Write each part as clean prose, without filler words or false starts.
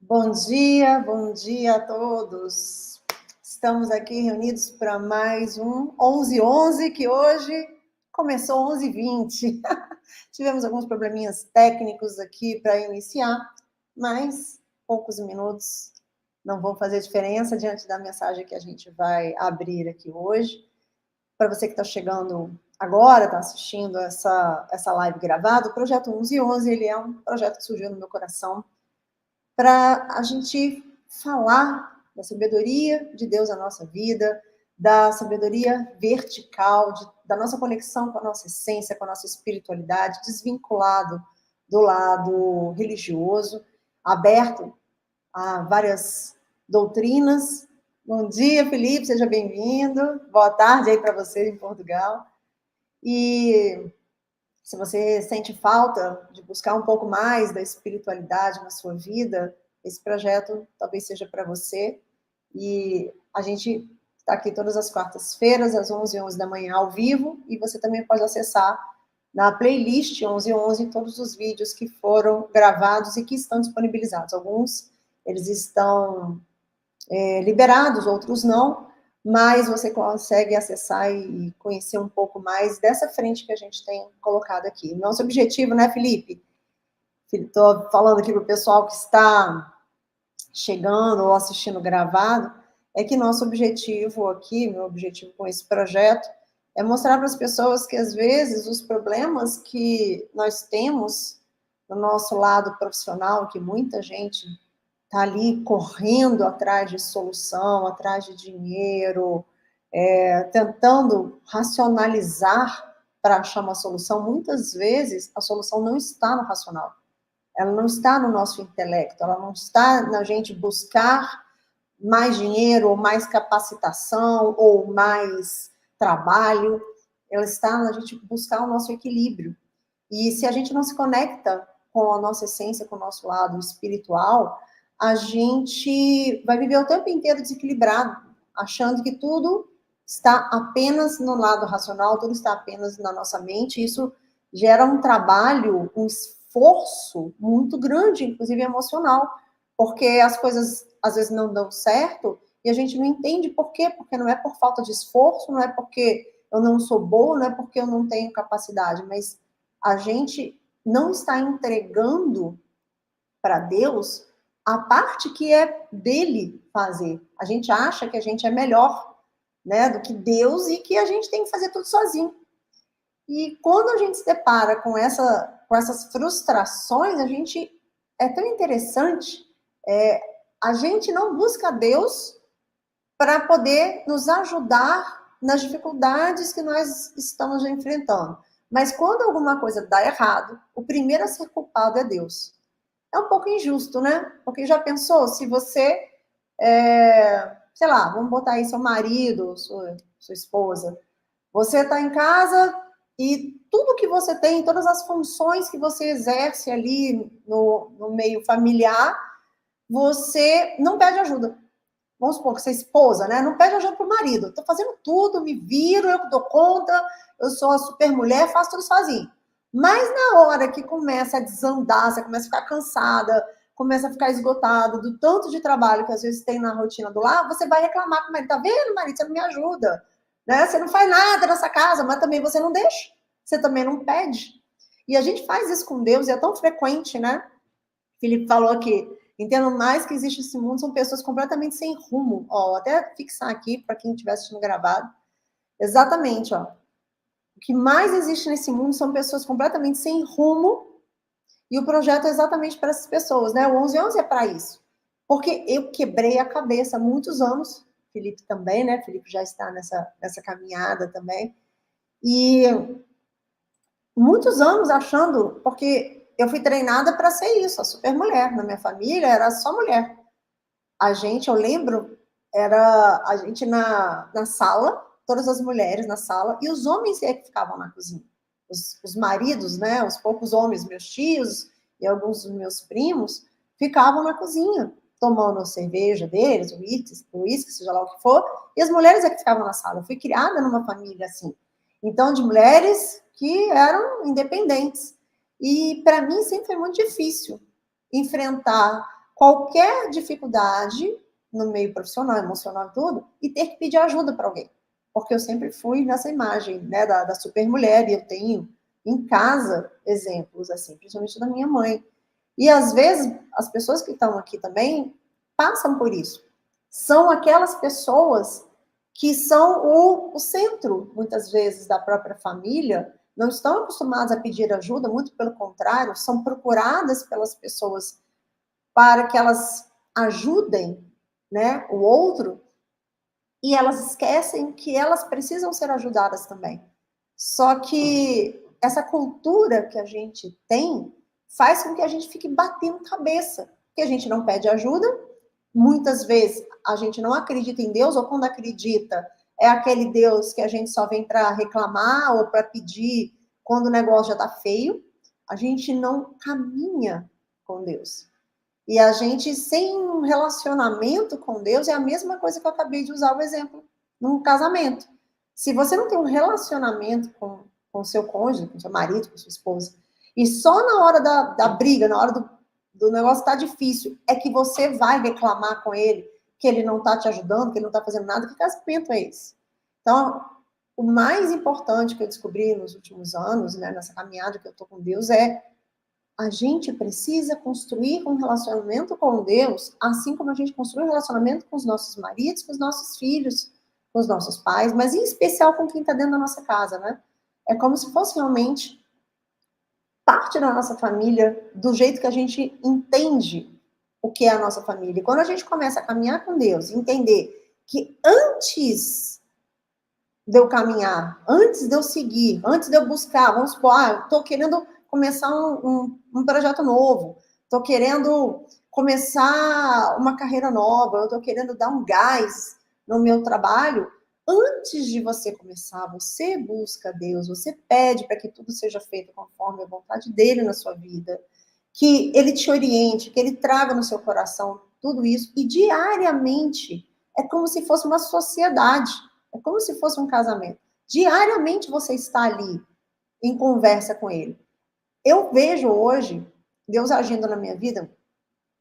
Bom dia a todos. Estamos aqui reunidos para mais um 11:11, que hoje começou 11:20. Tivemos alguns probleminhas técnicos aqui para iniciar, mas poucos minutos não vão fazer diferença diante da mensagem que a gente vai abrir aqui hoje. Para você que está chegando agora, está assistindo essa live gravada, o Projeto 11:11, ele é um projeto que surgiu no meu coração para a gente falar da sabedoria de Deus na nossa vida, da sabedoria vertical, da nossa conexão com a nossa essência, com a nossa espiritualidade, desvinculado do lado religioso, aberto a várias doutrinas. Bom dia, Felipe, seja bem-vindo. Boa tarde aí para você em Portugal. E se você sente falta de buscar um pouco mais da espiritualidade na sua vida, esse projeto talvez seja para você. E a gente está aqui todas as quartas-feiras, às 11h11 da manhã, ao vivo, e você também pode acessar na playlist 11:11 todos os vídeos que foram gravados e que estão disponibilizados. Alguns, eles estão liberados, outros não, mas você consegue acessar e conhecer um pouco mais dessa frente que a gente tem colocado aqui. Nosso objetivo, né, Felipe? Estou falando aqui para o pessoal que está chegando ou assistindo gravado, é que nosso objetivo aqui, meu objetivo com esse projeto, é mostrar para as pessoas que, às vezes, os problemas que nós temos no nosso lado profissional, que muita gente está ali correndo atrás de solução, atrás de dinheiro, tentando racionalizar para achar uma solução. Muitas vezes a solução não está no racional, ela não está no nosso intelecto, ela não está na gente buscar mais dinheiro, ou mais capacitação, ou mais trabalho, ela está na gente buscar o nosso equilíbrio. E se a gente não se conecta com a nossa essência, com o nosso lado espiritual, a gente vai viver o tempo inteiro desequilibrado, achando que tudo está apenas no lado racional, tudo está apenas na nossa mente. Isso gera um trabalho, um esforço muito grande, inclusive emocional, porque as coisas às vezes não dão certo e a gente não entende por quê, porque não é por falta de esforço, não é porque eu não sou boa, não é porque eu não tenho capacidade, mas a gente não está entregando para Deus a parte que é dele fazer. A gente acha que a gente é melhor, né, do que Deus e que a gente tem que fazer tudo sozinho. E quando a gente se depara com essas frustrações, a gente é tão interessante, a gente não busca Deus para poder nos ajudar nas dificuldades que nós estamos enfrentando. Mas quando alguma coisa dá errado, o primeiro a ser culpado é Deus. É um pouco injusto, né? Porque já pensou, se você, sei lá, vamos botar aí seu marido, sua esposa, você está em casa e tudo que você tem, todas as funções que você exerce ali no meio familiar, você não pede ajuda. Vamos supor que você é esposa, né? Não pede ajuda para o marido. Estou fazendo tudo, me viro, eu dou conta, eu sou a super mulher, faço tudo sozinho. Mas na hora que começa a desandar, você começa a ficar cansada, começa a ficar esgotada do tanto de trabalho que às vezes tem na rotina do lar, você vai reclamar com o marido. Tá vendo, marido? Você não me ajuda. Né? Você não faz nada nessa casa, mas também você não deixa. Você também não pede. E a gente faz isso com Deus e é tão frequente, né? Felipe falou aqui, entendo mais que existe esse mundo, são pessoas completamente sem rumo. Ó, vou até fixar aqui para quem estiver assistindo gravado. Exatamente, ó. O que mais existe nesse mundo são pessoas completamente sem rumo, e o projeto é exatamente para essas pessoas, né? O 11:11 é para isso. Porque eu quebrei a cabeça há muitos anos, Felipe também, né? Felipe já está nessa caminhada também. E muitos anos achando, porque eu fui treinada para ser isso, a super mulher. Na minha família era só mulher. Eu lembro, era a gente na sala, todas as mulheres na sala, e os homens é que ficavam na cozinha. Os maridos, né, os poucos homens, meus tios e alguns dos meus primos, ficavam na cozinha, tomando cerveja deles, uísque, seja lá o que for, e as mulheres é que ficavam na sala. Eu fui criada numa família assim. Então, de mulheres que eram independentes. E para mim sempre foi muito difícil enfrentar qualquer dificuldade no meio profissional, emocional, tudo, e ter que pedir ajuda para alguém. Porque eu sempre fui nessa imagem, né, da super mulher, e eu tenho em casa exemplos, assim, principalmente da minha mãe. E às vezes as pessoas que estão aqui também passam por isso. São aquelas pessoas que são o centro, muitas vezes, da própria família, não estão acostumadas a pedir ajuda, muito pelo contrário, são procuradas pelas pessoas para que elas ajudem, né, o outro, e elas esquecem que elas precisam ser ajudadas também. Só que essa cultura que a gente tem faz com que a gente fique batendo cabeça, que a gente não pede ajuda, muitas vezes a gente não acredita em Deus, ou quando acredita, é aquele Deus que a gente só vem para reclamar ou para pedir quando o negócio já está feio. A gente não caminha com Deus. E a gente, sem um relacionamento com Deus, é a mesma coisa que eu acabei de usar o exemplo num casamento. Se você não tem um relacionamento com seu cônjuge, com seu marido, com sua esposa, e só na hora da briga, na hora do negócio tá difícil, é que você vai reclamar com ele que ele não tá te ajudando, que ele não tá fazendo nada, que casamento é esse? Então, o mais importante que eu descobri nos últimos anos, né, nessa caminhada que eu tô com Deus, é a gente precisa construir um relacionamento com Deus, assim como a gente construi um relacionamento com os nossos maridos, com os nossos filhos, com os nossos pais, mas em especial com quem está dentro da nossa casa, né? É como se fosse realmente parte da nossa família, do jeito que a gente entende o que é a nossa família. E quando a gente começa a caminhar com Deus, entender que antes de eu caminhar, antes de eu seguir, antes de eu buscar, vamos supor, estou querendo começar um projeto novo, estou querendo começar uma carreira nova, eu estou querendo dar um gás no meu trabalho. Antes de você começar, você busca Deus, você pede para que tudo seja feito conforme a vontade dele na sua vida, que ele te oriente, que ele traga no seu coração tudo isso, e diariamente é como se fosse uma sociedade, é como se fosse um casamento. Diariamente você está ali em conversa com ele. Eu vejo hoje Deus agindo na minha vida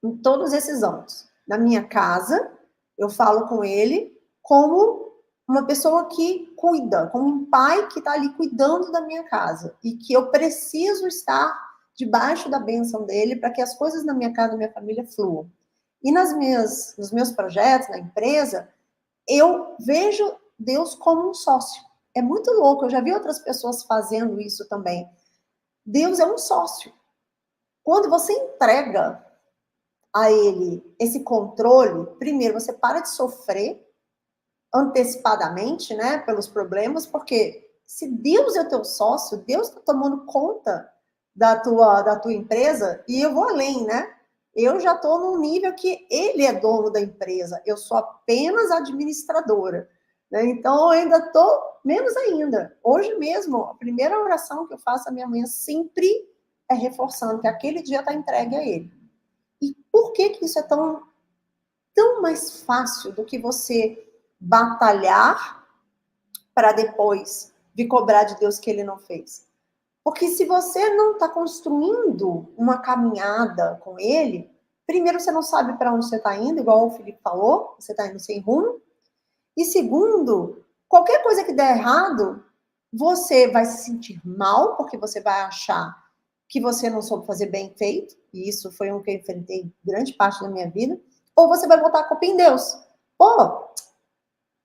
em todos esses anos. Na minha casa, eu falo com ele como uma pessoa que cuida, como um pai que está ali cuidando da minha casa. E que eu preciso estar debaixo da bênção dele para que as coisas na minha casa, na minha família, fluam. E nos meus projetos, na empresa, eu vejo Deus como um sócio. É muito louco, eu já vi outras pessoas fazendo isso também. Deus é um sócio. Quando você entrega a ele esse controle, primeiro você para de sofrer antecipadamente, né, pelos problemas, porque se Deus é o teu sócio, Deus está tomando conta da tua empresa, e eu vou além, né? Eu já estou num nível que ele é dono da empresa, eu sou apenas administradora. Né? Então, eu ainda estou menos ainda. Hoje mesmo, a primeira oração que eu faço à minha mãe sempre é reforçando que aquele dia está entregue a ele. E por que isso é tão mais fácil do que você batalhar para depois vir cobrar de Deus que ele não fez? Porque se você não está construindo uma caminhada com ele, primeiro você não sabe para onde você está indo, igual o Felipe falou, você está indo sem rumo. E segundo, qualquer coisa que der errado, você vai se sentir mal, porque você vai achar que você não soube fazer bem feito, e isso foi um que eu enfrentei grande parte da minha vida, ou você vai botar a culpa em Deus. Pô,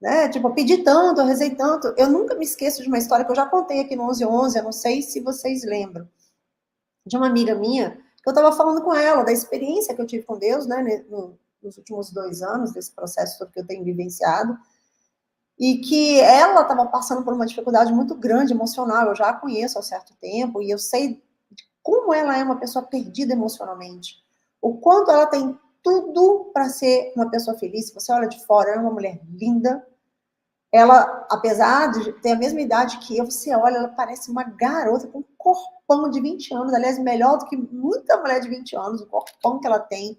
né, tipo, eu pedi tanto, eu rezei tanto. Eu nunca me esqueço de uma história que eu já contei aqui no 1111, eu não sei se vocês lembram, de uma amiga minha, que eu estava falando com ela da experiência que eu tive com Deus, né, nos últimos 2 anos, desse processo todo que eu tenho vivenciado, e que ela estava passando por uma dificuldade muito grande emocional. Eu já a conheço há certo tempo, e eu sei como ela é uma pessoa perdida emocionalmente, o quanto ela tem tudo para ser uma pessoa feliz. Se você olha de fora, ela é uma mulher linda. Ela, apesar de ter a mesma idade que eu, você olha, ela parece uma garota com um corpão de 20 anos, aliás, melhor do que muita mulher de 20 anos, o corpão que ela tem.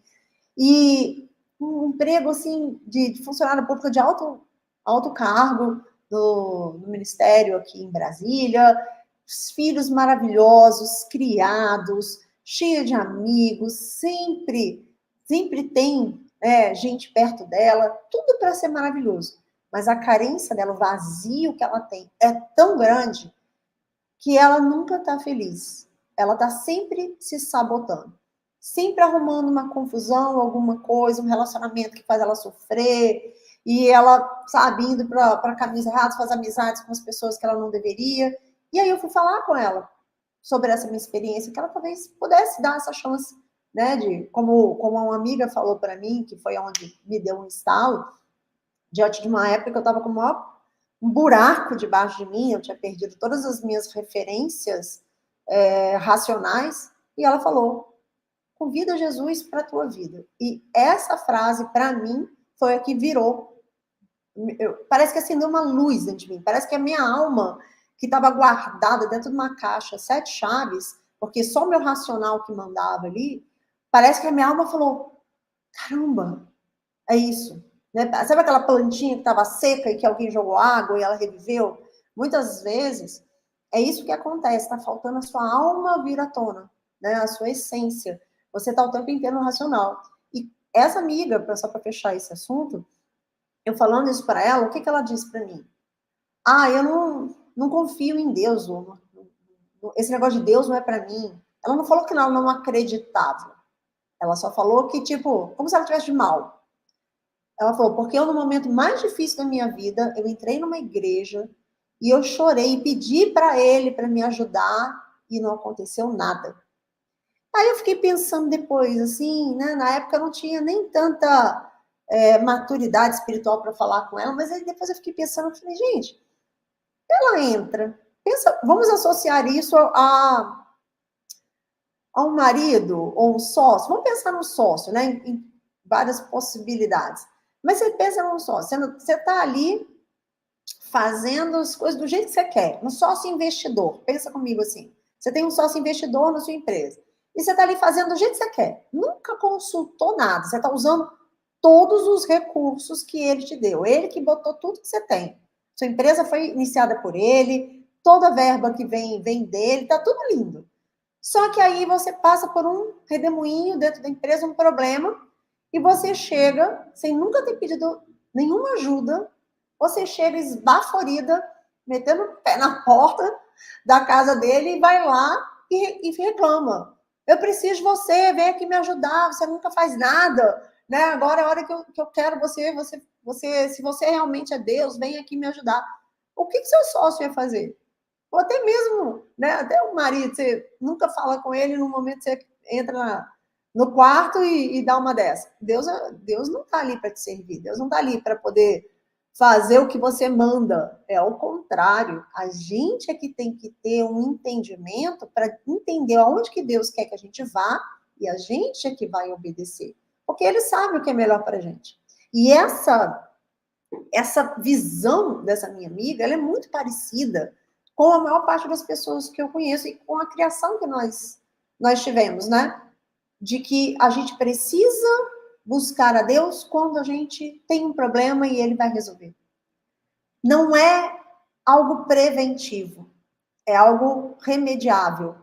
E um emprego, assim, de funcionária pública de alto cargo no ministério aqui em Brasília, filhos maravilhosos, criados, cheia de amigos, sempre sempre tem gente perto dela, tudo para ser maravilhoso. Mas a carência dela, o vazio que ela tem é tão grande que ela nunca está feliz. Ela está sempre se sabotando, sempre arrumando uma confusão, alguma coisa, um relacionamento que faz ela sofrer, e ela, sabe, indo para caminhos errados, faz amizades com as pessoas que ela não deveria. E aí eu fui falar com ela sobre essa minha experiência, que ela talvez pudesse dar essa chance, né, de, como uma amiga falou para mim, que foi onde me deu um estalo, diante de uma época que eu estava com um buraco debaixo de mim, eu tinha perdido todas as minhas referências racionais, e ela falou, convida Jesus para a tua vida. E essa frase, para mim, foi a que virou. Parece que acendeu uma luz dentro de mim, parece que a minha alma, que estava guardada dentro de uma caixa, 7 chaves, porque só o meu racional que mandava ali, parece que a minha alma falou, caramba, é isso. Né? Sabe aquela plantinha que estava seca e que alguém jogou água e ela reviveu? Muitas vezes é isso que acontece, está faltando a sua alma vir à tona, né? A sua essência. Você está o tempo inteiro no racional. E essa amiga, só para fechar esse assunto, eu falando isso para ela, o que ela disse para mim? Eu não confio em Deus, Uma. Esse negócio de Deus não é para mim. Ela não falou que ela não acreditava. Ela só falou que, tipo, como se ela tivesse de mal. Ela falou, porque eu, no momento mais difícil da minha vida, eu entrei numa igreja e eu chorei e pedi para ele para me ajudar e não aconteceu nada. Aí eu fiquei pensando depois, assim, né? Na época eu não tinha nem tanta maturidade espiritual para falar com ela, mas aí depois eu fiquei pensando, eu falei, gente, ela entra, pensa, vamos associar isso a um marido ou um sócio, vamos pensar no sócio, né? Em várias possibilidades. Mas você pensa num sócio, você está ali fazendo as coisas do jeito que você quer, um sócio investidor, pensa comigo assim, você tem um sócio investidor na sua empresa, e você está ali fazendo do jeito que você quer, nunca consultou nada, você está usando todos os recursos que ele te deu, ele que botou tudo que você tem, sua empresa foi iniciada por ele, toda a verba que vem dele, tá tudo lindo. Só que aí você passa por um redemoinho dentro da empresa, um problema, e você chega, sem nunca ter pedido nenhuma ajuda, você chega esbaforida, metendo o pé na porta da casa dele e vai lá e reclama. Eu preciso de você, vem aqui me ajudar, você nunca faz nada, né? Agora é a hora que eu quero você, se você realmente é Deus, vem aqui me ajudar. O que seu sócio ia fazer? Ou até mesmo, né, até o marido, você nunca fala com ele, no momento você entra no quarto e dá uma dessa. Deus não está ali para te servir, Deus não está ali para poder fazer o que você manda. É ao contrário, a gente é que tem que ter um entendimento para entender aonde que Deus quer que a gente vá e a gente é que vai obedecer. Porque ele sabe o que é melhor para a gente. E essa visão dessa minha amiga, ela é muito parecida com a maior parte das pessoas que eu conheço e com a criação que nós tivemos, né? De que a gente precisa buscar a Deus quando a gente tem um problema e ele vai resolver. Não é algo preventivo, é algo remediável.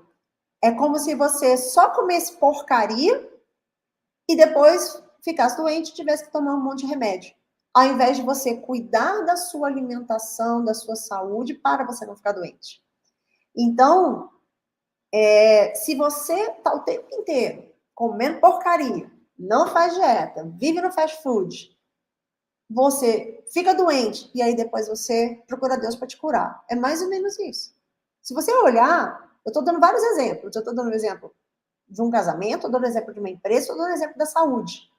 É como se você só comesse porcaria e depois ficasse doente e tivesse que tomar um monte de remédio. Ao invés de você cuidar da sua alimentação, da sua saúde, para você não ficar doente. Então, se você está o tempo inteiro comendo porcaria, não faz dieta, vive no fast food, você fica doente e aí depois você procura Deus para te curar. É mais ou menos isso. Se você olhar, eu estou dando vários exemplos. Eu estou dando um exemplo de um casamento, estou dando um exemplo de uma empresa, estou dando um exemplo da saúde.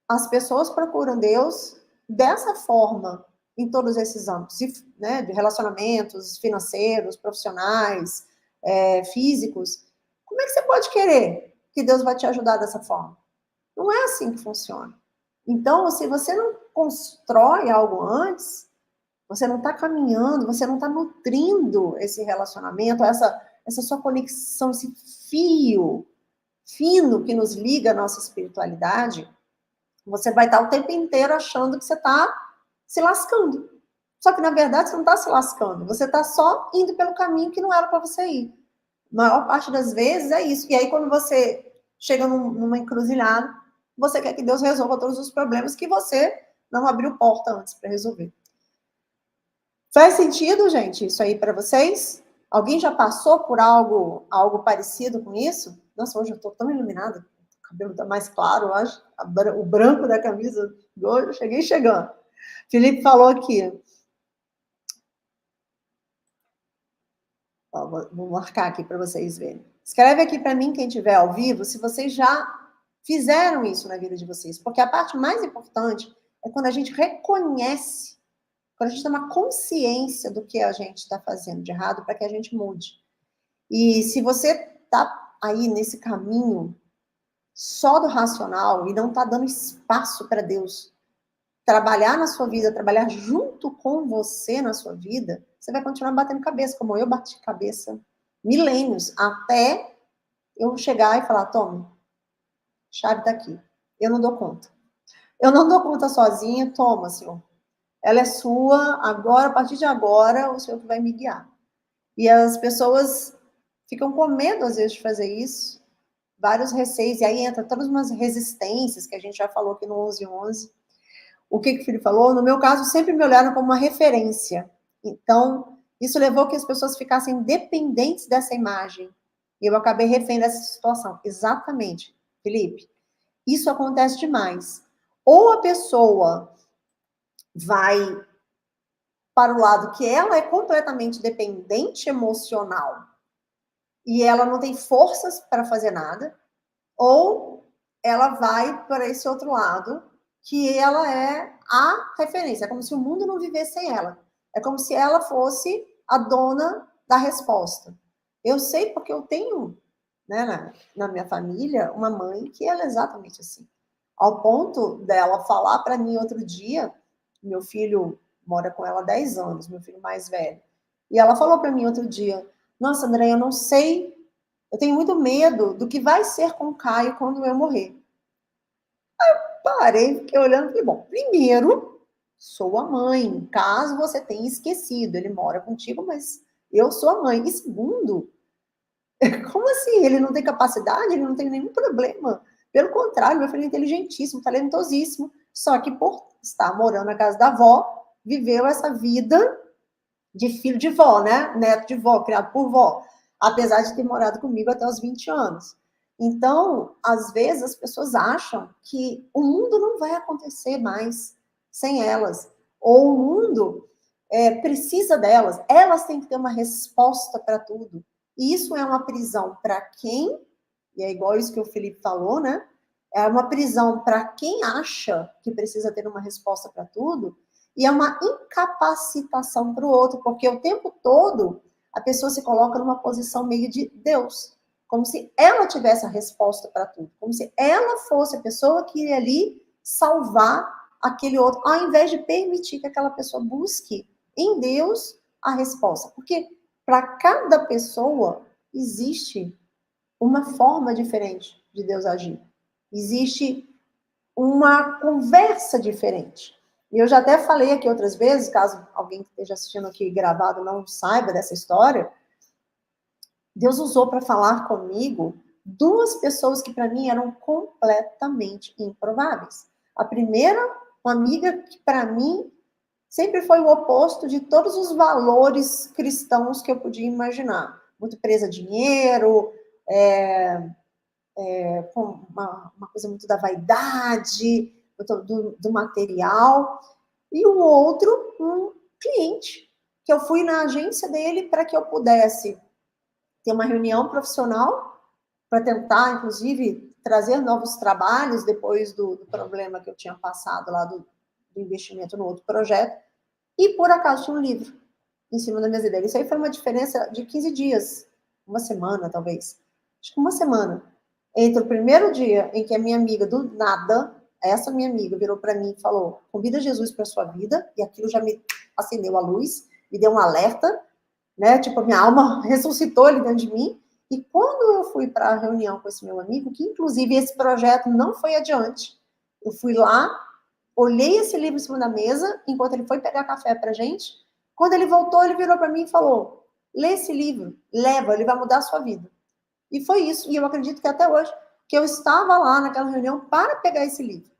As pessoas procuram Deus dessa forma em todos esses âmbitos, né, de relacionamentos financeiros, profissionais, físicos. Como é que você pode querer que Deus vai te ajudar dessa forma? Não é assim que funciona. Então, se você não constrói algo antes, você não está caminhando, você não está nutrindo esse relacionamento, essa sua conexão, esse fio fino que nos liga à nossa espiritualidade, você vai estar o tempo inteiro achando que você está se lascando. Só que, na verdade, você não está se lascando. Você está só indo pelo caminho que não era para você ir. A maior parte das vezes é isso. E aí, quando você chega numa encruzilhada, você quer que Deus resolva todos os problemas que você não abriu porta antes para resolver. Faz sentido, gente, isso aí para vocês? Alguém já passou por algo parecido com isso? Nossa, hoje eu estou tão iluminada. O cabelo está mais claro, eu acho. O branco da camisa de hoje, eu cheguei chegando. Felipe falou aqui. Ó, vou marcar aqui para vocês verem. Escreve aqui para mim, quem estiver ao vivo, se vocês já fizeram isso na vida de vocês. Porque a parte mais importante é quando a gente reconhece, quando a gente toma consciência do que a gente está fazendo de errado para que a gente mude. E se você está aí nesse caminho só do racional e não está dando espaço para Deus trabalhar na sua vida, trabalhar junto com você na sua vida, você vai continuar batendo cabeça, como eu bati cabeça milênios, até eu chegar e falar, tome, chave tá aqui. Eu não dou conta. Eu não dou conta sozinha, toma, Senhor. Ela é sua, agora, a partir de agora, o Senhor que vai me guiar. E as pessoas ficam com medo, às vezes, de fazer isso, vários receios, e aí entra todas umas resistências, que a gente já falou aqui no 1111. O que o filho falou? No meu caso, sempre me olharam como uma referência. Então, isso levou que as pessoas ficassem dependentes dessa imagem. E eu acabei refém dessa situação. Exatamente, Felipe. Isso acontece demais. Ou a pessoa vai para o lado que ela é completamente dependente emocional e ela não tem forças para fazer nada, ou ela vai para esse outro lado que ela é a referência. É como se o mundo não vivesse sem ela. É como se ela fosse a dona da resposta. Eu sei porque eu tenho, né, na minha família, uma mãe que ela é exatamente assim. Ao ponto dela falar para mim outro dia, meu filho mora com ela há 10 anos, meu filho mais velho, e ela falou para mim outro dia, nossa, André, eu não sei, eu tenho muito medo do que vai ser com o Caio quando eu morrer. Aí eu parei, fiquei olhando e falei, bom, primeiro, sou a mãe, caso você tenha esquecido, ele mora contigo, mas eu sou a mãe. E segundo, como assim? Ele não tem capacidade? Ele não tem nenhum problema. Pelo contrário, meu filho é inteligentíssimo, talentosíssimo. Só que por estar morando na casa da avó, viveu essa vida de filho de vó, né? Neto de vó, criado por vó. Apesar de ter morado comigo até os 20 anos. Então, às vezes, as pessoas acham que o mundo não vai acontecer mais sem elas. Ou o mundo precisa delas. Elas têm que ter uma resposta para tudo. E isso é uma prisão para quem, e é igual isso que o Felipe falou, né? É uma prisão para quem acha que precisa ter uma resposta para tudo, e é uma incapacitação para o outro, porque o tempo todo a pessoa se coloca numa posição meio de Deus, como se ela tivesse a resposta para tudo, como se ela fosse a pessoa que iria ali salvar aquele outro, ao invés de permitir que aquela pessoa busque em Deus a resposta. Porque para cada pessoa existe uma forma diferente de Deus agir. Existe uma conversa diferente. E eu já até falei aqui outras vezes, caso alguém que esteja assistindo aqui gravado não saiba dessa história, Deus usou para falar comigo duas pessoas que para mim eram completamente improváveis. A primeira, uma amiga que para mim sempre foi o oposto de todos os valores cristãos que eu podia imaginar. Muito presa a dinheiro, com uma coisa muito da vaidade, do material. E o outro, um cliente, que eu fui na agência dele para que eu pudesse ter uma reunião profissional, para tentar, inclusive, trazer novos trabalhos depois do problema que eu tinha passado lá do investimento no outro projeto. E, por acaso, tinha um livro em cima da mesa dele. Isso aí foi uma diferença de 15 dias, uma semana, talvez. Acho que uma semana. Entre o primeiro dia em que a minha amiga, do nada, essa minha amiga virou para mim e falou, convida Jesus para sua vida, e aquilo já me acendeu a luz, me deu um alerta, né? Tipo, a minha alma ressuscitou ali dentro de mim. E quando eu fui para a reunião com esse meu amigo, que inclusive esse projeto não foi adiante, eu fui lá, olhei esse livro em cima da mesa, enquanto ele foi pegar café pra gente. Quando ele voltou, ele virou para mim e falou, lê esse livro, leva, ele vai mudar a sua vida. E foi isso, e eu acredito que até hoje, que eu estava lá naquela reunião para pegar esse livro.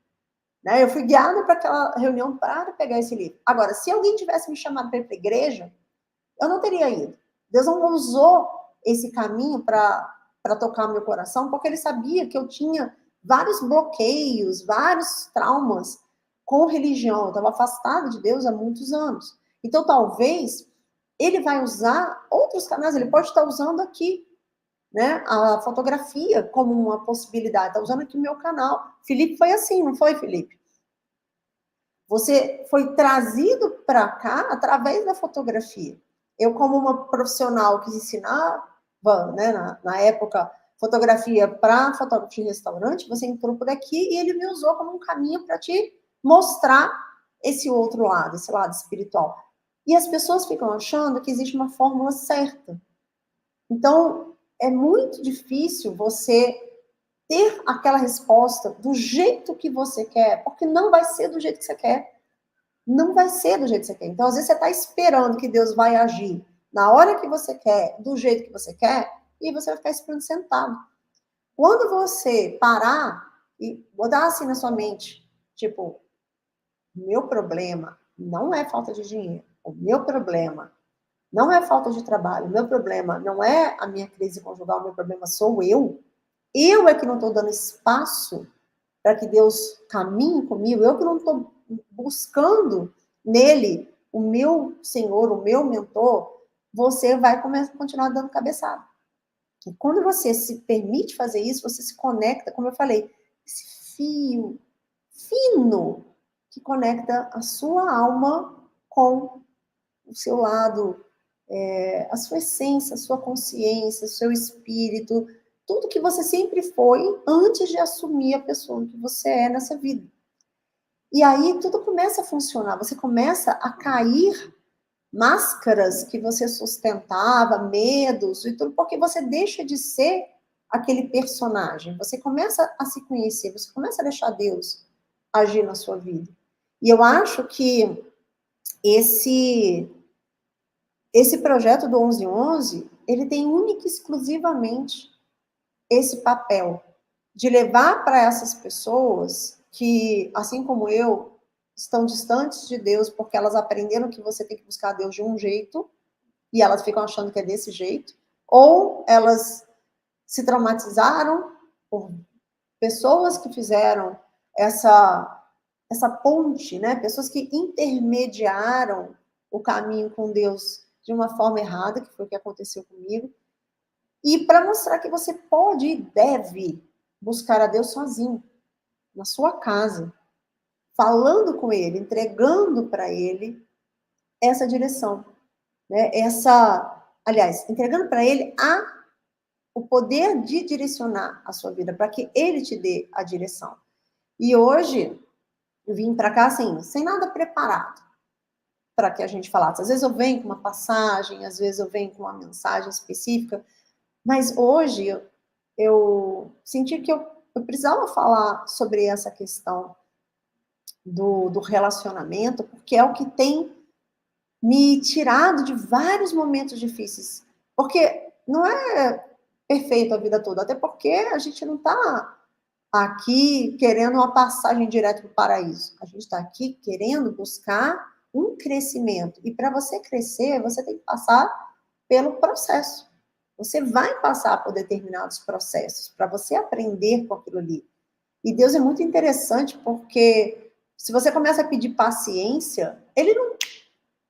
Né? Eu fui guiada para aquela reunião para pegar esse livro. Agora, se alguém tivesse me chamado para ir para a igreja, eu não teria ido. Deus não usou esse caminho para tocar meu coração, porque ele sabia que eu tinha vários bloqueios, vários traumas com religião. Eu estava afastada de Deus há muitos anos. Então, talvez, ele vai usar outros canais, ele pode estar usando aqui, né, a fotografia como uma possibilidade. Está usando aqui o meu canal. Felipe foi assim, não foi, Felipe? Você foi trazido para cá através da fotografia. Eu, como uma profissional que ensinava, né, na época, fotografia para fotógrafo de restaurante, você entrou por aqui e ele me usou como um caminho para te mostrar esse outro lado, esse lado espiritual. E as pessoas ficam achando que existe uma fórmula certa. Então, é muito difícil você ter aquela resposta do jeito que você quer, porque não vai ser do jeito que você quer. Não vai ser do jeito que você quer. Então, às vezes, você está esperando que Deus vai agir na hora que você quer, do jeito que você quer, e você vai ficar esperando sentado. Quando você parar e botar assim na sua mente, tipo, meu problema não é falta de dinheiro, o meu problema não é falta de trabalho, o meu problema não é a minha crise conjugal, o meu problema sou eu. Eu é que não estou dando espaço para que Deus caminhe comigo, eu que não estou buscando nele o meu Senhor, o meu mentor, você vai continuar dando cabeçada. E quando você se permite fazer isso, você se conecta, como eu falei, esse fio fino que conecta a sua alma com o seu lado, a sua essência, a sua consciência, o seu espírito, tudo que você sempre foi antes de assumir a pessoa que você é nessa vida. E aí tudo começa a funcionar, você começa a cair máscaras que você sustentava, medos e tudo, porque você deixa de ser aquele personagem, você começa a se conhecer, você começa a deixar Deus agir na sua vida. E eu acho que esse projeto do 1111, ele tem única e exclusivamente esse papel de levar para essas pessoas que, assim como eu, estão distantes de Deus porque elas aprenderam que você tem que buscar Deus de um jeito e elas ficam achando que é desse jeito, ou elas se traumatizaram por pessoas que fizeram essa ponte, né? Pessoas que intermediaram o caminho com Deus de uma forma errada, que foi o que aconteceu comigo, e para mostrar que você pode e deve buscar a Deus sozinho, na sua casa, falando com Ele, entregando para Ele essa direção, né? Aliás, entregando para Ele o poder de direcionar a sua vida, para que Ele te dê a direção. E hoje, eu vim para cá assim, sem nada preparado para que a gente falasse. Às vezes eu venho com uma passagem, às vezes eu venho com uma mensagem específica, mas hoje eu senti que eu precisava falar sobre essa questão do relacionamento, porque é o que tem me tirado de vários momentos difíceis. Porque não é perfeito a vida toda, até porque a gente não está aqui querendo uma passagem direto para o paraíso. A gente está aqui querendo buscar um crescimento. E para você crescer, você tem que passar pelo processo. Você vai passar por determinados processos para você aprender com aquilo ali. E Deus é muito interessante porque se você começa a pedir paciência, Ele não,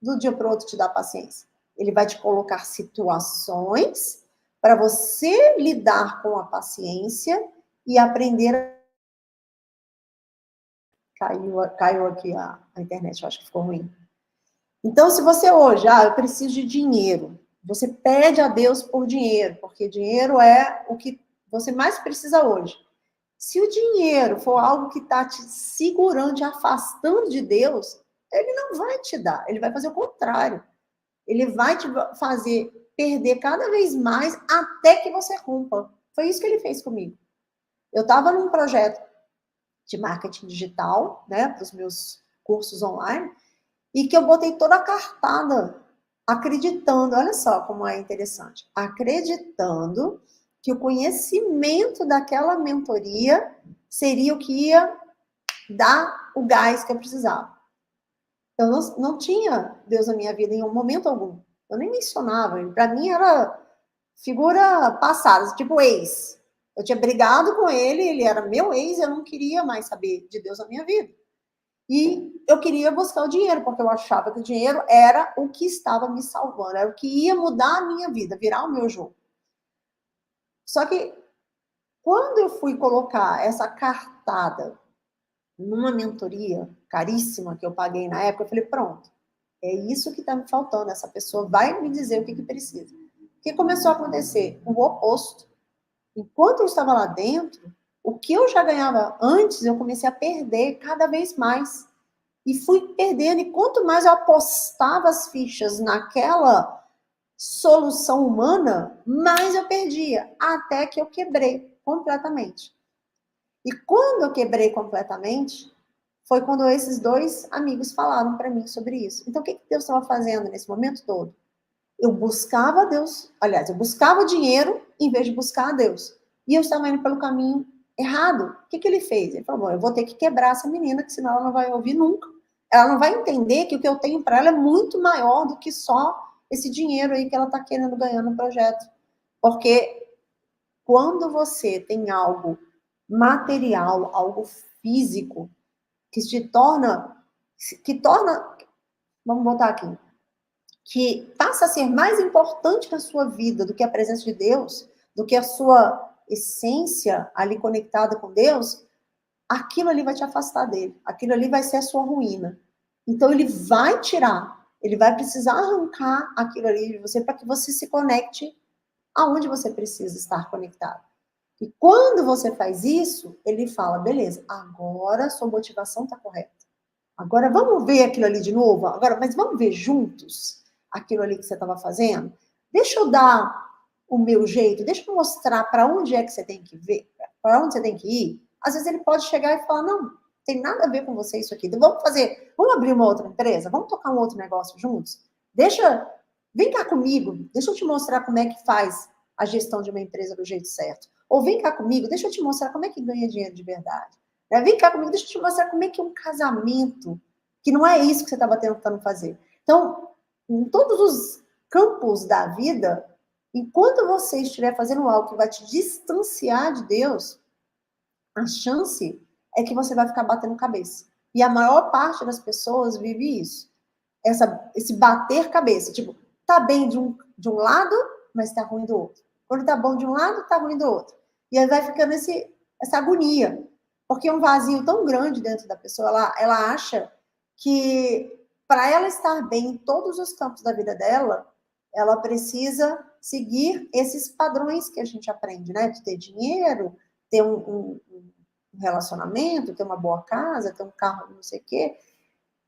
do dia para o outro, te dá paciência. Ele vai te colocar situações para você lidar com a paciência e aprender a... Caiu aqui a internet, eu acho que ficou ruim. Então, se você hoje, eu preciso de dinheiro, você pede a Deus por dinheiro, porque dinheiro é o que você mais precisa hoje. Se o dinheiro for algo que está te segurando, te afastando de Deus, ele não vai te dar, ele vai fazer o contrário. Ele vai te fazer perder cada vez mais até que você rompa. Foi isso que ele fez comigo. Eu estava num projeto de marketing digital, né, para os meus cursos online, e que eu botei toda a cartada, acreditando, olha só como é interessante, acreditando que o conhecimento daquela mentoria seria o que ia dar o gás que eu precisava. Eu não tinha Deus na minha vida em um momento algum. Eu nem mencionava. Para mim era figura passada, tipo ex. Eu tinha brigado com ele, ele era meu ex, eu não queria mais saber de Deus na minha vida. E eu queria buscar o dinheiro, porque eu achava que o dinheiro era o que estava me salvando, era o que ia mudar a minha vida, virar o meu jogo. Só que quando eu fui colocar essa cartada numa mentoria caríssima que eu paguei na época, eu falei, pronto, é isso que está me faltando, essa pessoa vai me dizer o que precisa. O que começou a acontecer? O oposto. Enquanto eu estava lá dentro, o que eu já ganhava antes, eu comecei a perder cada vez mais. E fui perdendo, e quanto mais eu apostava as fichas naquela solução humana, mais eu perdia, até que eu quebrei completamente. E quando eu quebrei completamente, foi quando esses dois amigos falaram para mim sobre isso. Então, o que Deus estava fazendo nesse momento todo? Eu buscava Deus, aliás, eu buscava dinheiro em vez de buscar a Deus. E eu estava indo pelo caminho errado. O que ele fez? Ele falou, bom, eu vou ter que quebrar essa menina, que senão ela não vai ouvir nunca. Ela não vai entender que o que eu tenho para ela é muito maior do que só esse dinheiro aí que ela está querendo ganhar no projeto. Porque quando você tem algo material, algo físico, que torna, vamos voltar aqui, que passa a ser mais importante na sua vida do que a presença de Deus, do que a sua essência ali conectada com Deus, aquilo ali vai te afastar dele, aquilo ali vai ser a sua ruína. Então ele vai tirar, ele vai precisar arrancar aquilo ali de você para que você se conecte aonde você precisa estar conectado. E quando você faz isso, ele fala, beleza, agora sua motivação está correta. Agora vamos ver aquilo ali de novo? Agora, mas vamos ver juntos aquilo ali que você estava fazendo? Deixa eu dar o meu jeito, deixa eu mostrar para onde é que você tem que ver, para onde você tem que ir. Às vezes ele pode chegar e falar, não, tem nada a ver com você isso aqui. Então, vamos abrir uma outra empresa? Vamos tocar um outro negócio juntos? Vem cá comigo, deixa eu te mostrar como é que faz a gestão de uma empresa do jeito certo. Ou vem cá comigo, deixa eu te mostrar como é que ganha dinheiro de verdade. Vem cá comigo, deixa eu te mostrar como é que é um casamento, que não é isso que você estava tentando fazer. Então, em todos os campos da vida, enquanto você estiver fazendo algo que vai te distanciar de Deus, a chance é que você vai ficar batendo cabeça. E a maior parte das pessoas vive isso. Esse bater cabeça. Tipo, tá bem de um lado, mas tá ruim do outro. Quando tá bom de um lado, tá ruim do outro. E aí vai ficando essa agonia. Porque é um vazio tão grande dentro da pessoa, ela acha que para ela estar bem em todos os campos da vida dela, ela precisa seguir esses padrões que a gente aprende, né? De ter dinheiro, ter um relacionamento, ter uma boa casa, ter um carro, não sei o quê.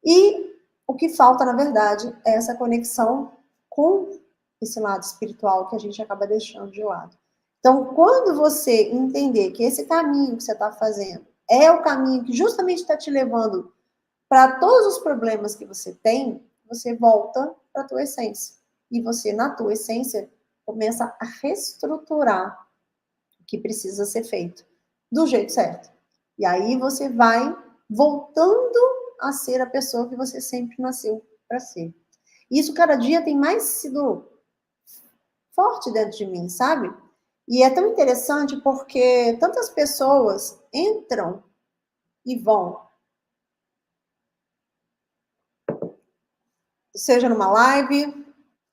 E o que falta, na verdade, é essa conexão com esse lado espiritual que a gente acaba deixando de lado. Então, quando você entender que esse caminho que você está fazendo é o caminho que justamente está te levando para todos os problemas que você tem, você volta para a tua essência. E você, na tua essência, começa a reestruturar o que precisa ser feito do jeito certo. E aí você vai voltando a ser a pessoa que você sempre nasceu para ser. E isso cada dia tem mais sido forte dentro de mim, sabe? E é tão interessante porque tantas pessoas entram e vão, seja numa live,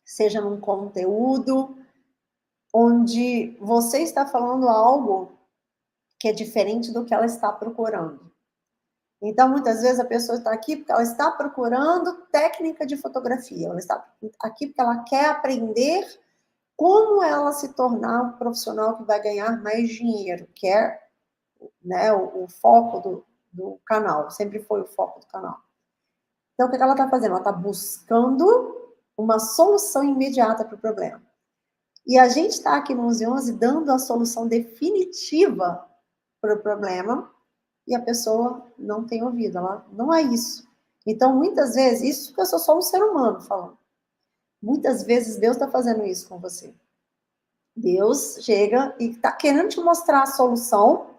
seja num conteúdo, onde você está falando algo que é diferente do que ela está procurando. Então, muitas vezes a pessoa está aqui porque ela está procurando técnica de fotografia, ela está aqui porque ela quer aprender como ela se tornar um profissional que vai ganhar mais dinheiro, que é, né, o foco do canal, sempre foi o foco do canal. Então, o que ela está fazendo? Ela está buscando uma solução imediata para o problema. E a gente está aqui no 1111 dando a solução definitiva para o problema, e a pessoa não tem ouvido, ela não é isso. Então, muitas vezes, isso que eu sou só um ser humano falando, muitas vezes Deus está fazendo isso com você. Deus chega e está querendo te mostrar a solução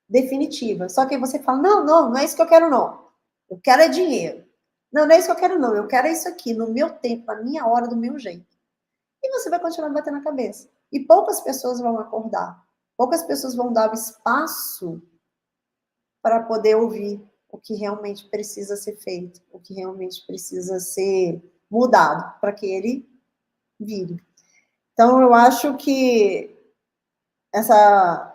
definitiva. Só que você fala, não é isso que eu quero, não. Eu quero é dinheiro. Não é isso que eu quero, não. Eu quero é isso aqui, no meu tempo, na minha hora, do meu jeito. E você vai continuar batendo a cabeça. E poucas pessoas vão acordar. Poucas pessoas vão dar o espaço para poder ouvir o que realmente precisa ser feito, o que realmente precisa ser mudado, para que ele vire. Então, eu acho que essa...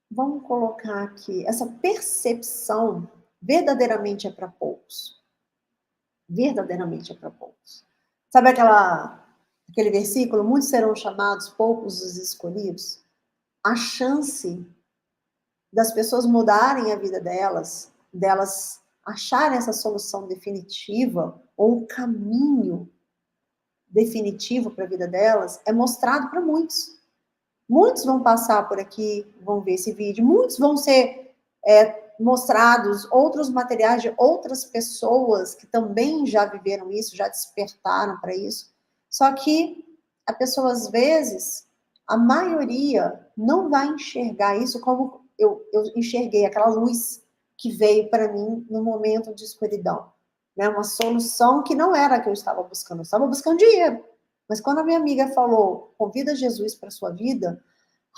Vamos colocar aqui, essa percepção verdadeiramente é para poucos. Verdadeiramente é para poucos. Sabe aquele versículo, muitos serão chamados, poucos os escolhidos? A chance das pessoas mudarem a vida delas acharem essa solução definitiva, ou um caminho definitivo para a vida delas, é mostrado para muitos. Muitos vão passar por aqui, vão ver esse vídeo, muitos vão ser mostrados outros materiais de outras pessoas que também já viveram isso, já despertaram para isso. Só que a pessoa, às vezes, a maioria não vai enxergar isso como eu enxerguei, aquela luz que veio para mim no momento de escuridão. Né? Uma solução que não era a que eu estava buscando. Eu estava buscando dinheiro. Mas quando a minha amiga falou, convida Jesus para a sua vida,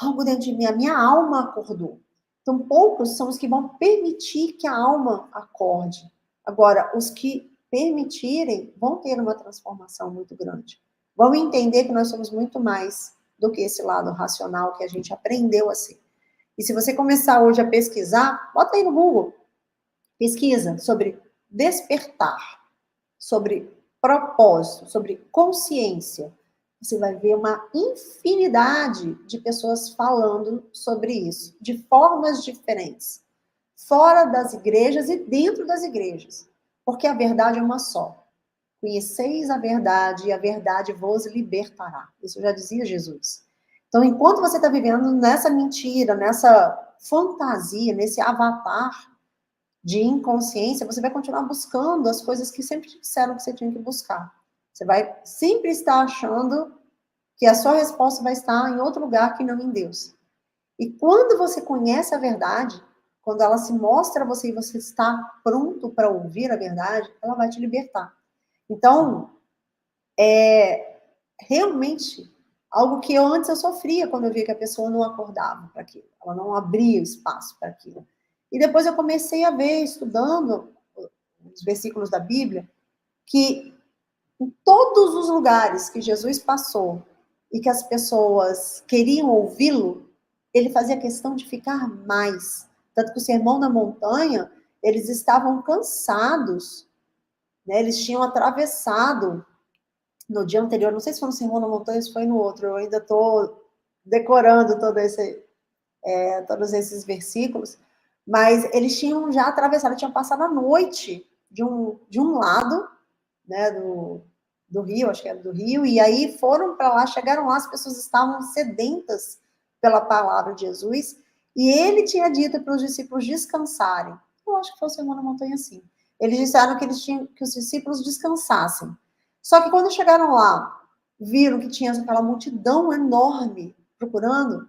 algo dentro de mim, a minha alma acordou. Então, poucos são os que vão permitir que a alma acorde. Agora, os que permitirem vão ter uma transformação muito grande. Vão entender que nós somos muito mais do que esse lado racional que a gente aprendeu a ser. E se você começar hoje a pesquisar, bota aí no Google, pesquisa sobre despertar, sobre propósito, sobre consciência. Você vai ver uma infinidade de pessoas falando sobre isso, de formas diferentes, fora das igrejas e dentro das igrejas, porque a verdade é uma só. Conheceis a verdade e a verdade vos libertará. Isso já dizia Jesus. Então, enquanto você está vivendo nessa mentira, nessa fantasia, nesse avatar de inconsciência, você vai continuar buscando as coisas que sempre te disseram que você tinha que buscar. Você vai sempre estar achando que a sua resposta vai estar em outro lugar que não em Deus. E quando você conhece a verdade, quando ela se mostra a você e você está pronto para ouvir a verdade, ela vai te libertar. Então, é realmente algo que antes eu sofria quando eu via que a pessoa não acordava para aquilo, ela não abria espaço para aquilo. E depois eu comecei a ver, estudando os versículos da Bíblia, que em todos os lugares que Jesus passou e que as pessoas queriam ouvi-lo, ele fazia questão de ficar mais. Tanto que o Sermão da Montanha, eles estavam cansados, né? Eles tinham atravessado no dia anterior, não sei se foi no Sermão da Montanha ou se foi no outro, eu ainda estou decorando todos esses versículos, mas eles tinham já atravessado, tinham passado a noite de um lado, né, do rio, acho que era do rio, e aí foram para lá, chegaram lá, as pessoas estavam sedentas pela palavra de Jesus, e ele tinha dito para os discípulos descansarem. Eu acho que foi o Sermão da Montanha, sim. Eles disseram que que os discípulos descansassem. Só que quando chegaram lá, viram que tinha aquela multidão enorme procurando,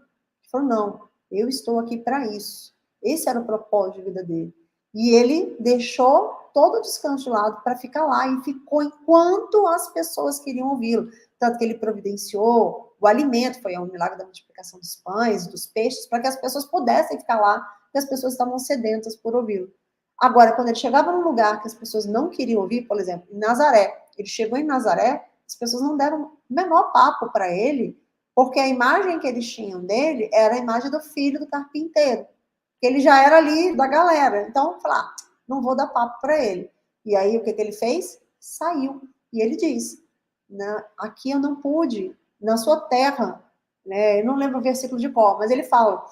falaram, não, eu estou aqui para isso. Esse era o propósito de vida dele. E ele deixou todo o descanso de lado para ficar lá e ficou enquanto as pessoas queriam ouvi-lo. Tanto que ele providenciou o alimento, foi um milagre da multiplicação dos pães, dos peixes, para que as pessoas pudessem ficar lá, porque as pessoas estavam sedentas por ouvi-lo. Agora, quando ele chegava num lugar que as pessoas não queriam ouvir, por exemplo, em Nazaré, ele chegou em Nazaré, as pessoas não deram o menor papo para ele, porque a imagem que eles tinham dele era a imagem do filho do carpinteiro, que ele já era ali da galera. Então, falar, não vou dar papo para ele. E aí, o que ele fez? Saiu. E ele diz, né, aqui eu não pude, na sua terra, né, eu não lembro o versículo de qual, mas ele fala,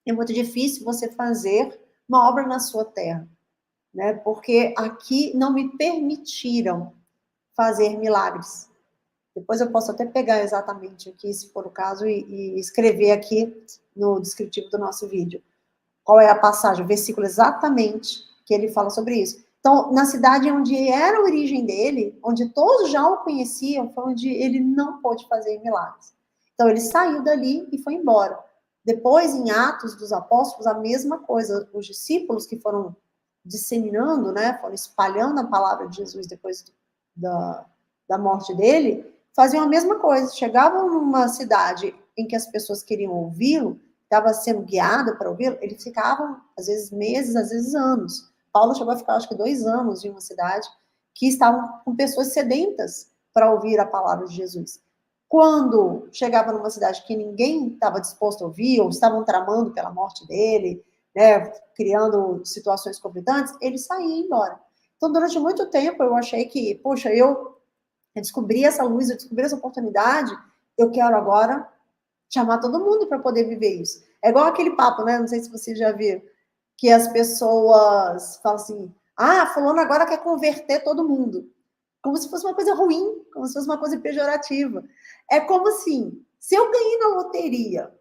é muito difícil você fazer uma obra na sua terra, né, porque aqui não me permitiram fazer milagres. Depois eu posso até pegar exatamente aqui, se for o caso, e escrever aqui no descritivo do nosso vídeo. Qual é a passagem, o versículo exatamente que ele fala sobre isso. Então, na cidade onde era a origem dele, onde todos já o conheciam, foi onde ele não pôde fazer milagres. Então, ele saiu dali e foi embora. Depois, em Atos dos Apóstolos, a mesma coisa. Os discípulos que foram disseminando, né, foram espalhando a palavra de Jesus depois da morte dele, faziam a mesma coisa. Chegavam numa cidade em que as pessoas queriam ouvi-lo, estava sendo guiado para ouvi-lo, eles ficavam, às vezes, meses, às vezes, anos. Paulo chegou a ficar, acho que 2 anos em uma cidade que estavam com pessoas sedentas para ouvir a palavra de Jesus. Quando chegava numa cidade que ninguém estava disposto a ouvir, ou estavam tramando pela morte dele, né, criando situações conflitantes, ele saía e ia embora. Então, durante muito tempo, eu achei que, poxa, eu descobri essa luz, eu descobri essa oportunidade, eu quero agora chamar todo mundo para poder viver isso. É igual aquele papo, né? Não sei se você já viu, que as pessoas falam assim, fulano agora quer converter todo mundo. Como se fosse uma coisa ruim, como se fosse uma coisa pejorativa. É como assim, se eu ganhei na loteria,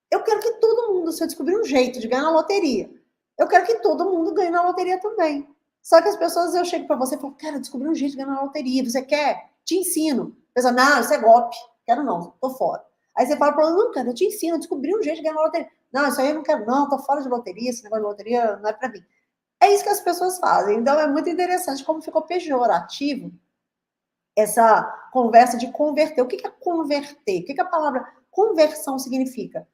eu quero que todo mundo, se eu descobrir um jeito de ganhar na loteria, eu quero que todo mundo ganhe na loteria também. Só que as pessoas, eu chego para você e falo, cara, descobri um jeito de ganhar na loteria, você quer? Te ensino. A pessoa, não, isso é golpe. Quero não, tô fora. Aí você fala para ela, não, cara, eu te ensino, eu descobri um jeito de ganhar na loteria. Não, isso aí eu não quero não, tô fora de loteria, esse negócio de loteria não é para mim. É isso que as pessoas fazem. Então é muito interessante como ficou pejorativo essa conversa de converter. O que é converter? O que a palavra conversão significa?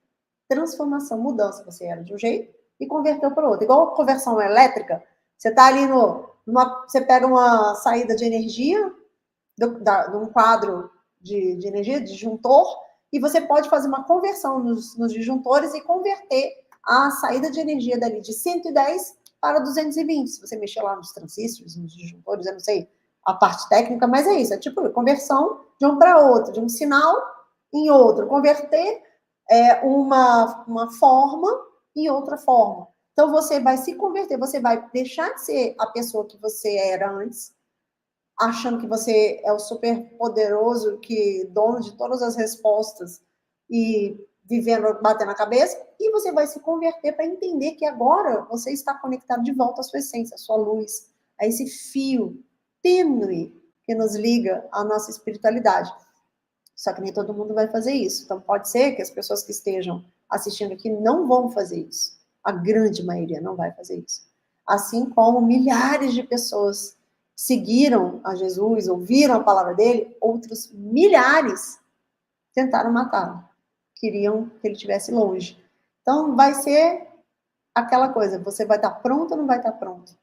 Transformação, mudança. Você era de um jeito e converteu para outro. Igual conversão elétrica, você está ali você pega uma saída de energia, de um quadro de energia, disjuntor, e você pode fazer uma conversão nos disjuntores e converter a saída de energia dali de 110 para 220. Se você mexer lá nos transistores, nos disjuntores, eu não sei a parte técnica, mas é isso, é tipo conversão de um para outro, de um sinal em outro, converter uma forma em outra forma. Então, você vai se converter, você vai deixar de ser a pessoa que você era antes, achando que você é o super poderoso, que dono de todas as respostas e vivendo, batendo a cabeça, e você vai se converter para entender que agora você está conectado de volta à sua essência, à sua luz, a esse fio tênue que nos liga à nossa espiritualidade. Só que nem todo mundo vai fazer isso. Então, pode ser que as pessoas que estejam assistindo aqui não vão fazer isso. A grande maioria não vai fazer isso. Assim como milhares de pessoas seguiram a Jesus, ouviram a palavra dele, outros milhares tentaram matá-lo. Queriam que ele estivesse longe. Então, vai ser aquela coisa, você vai estar pronto ou não vai estar pronto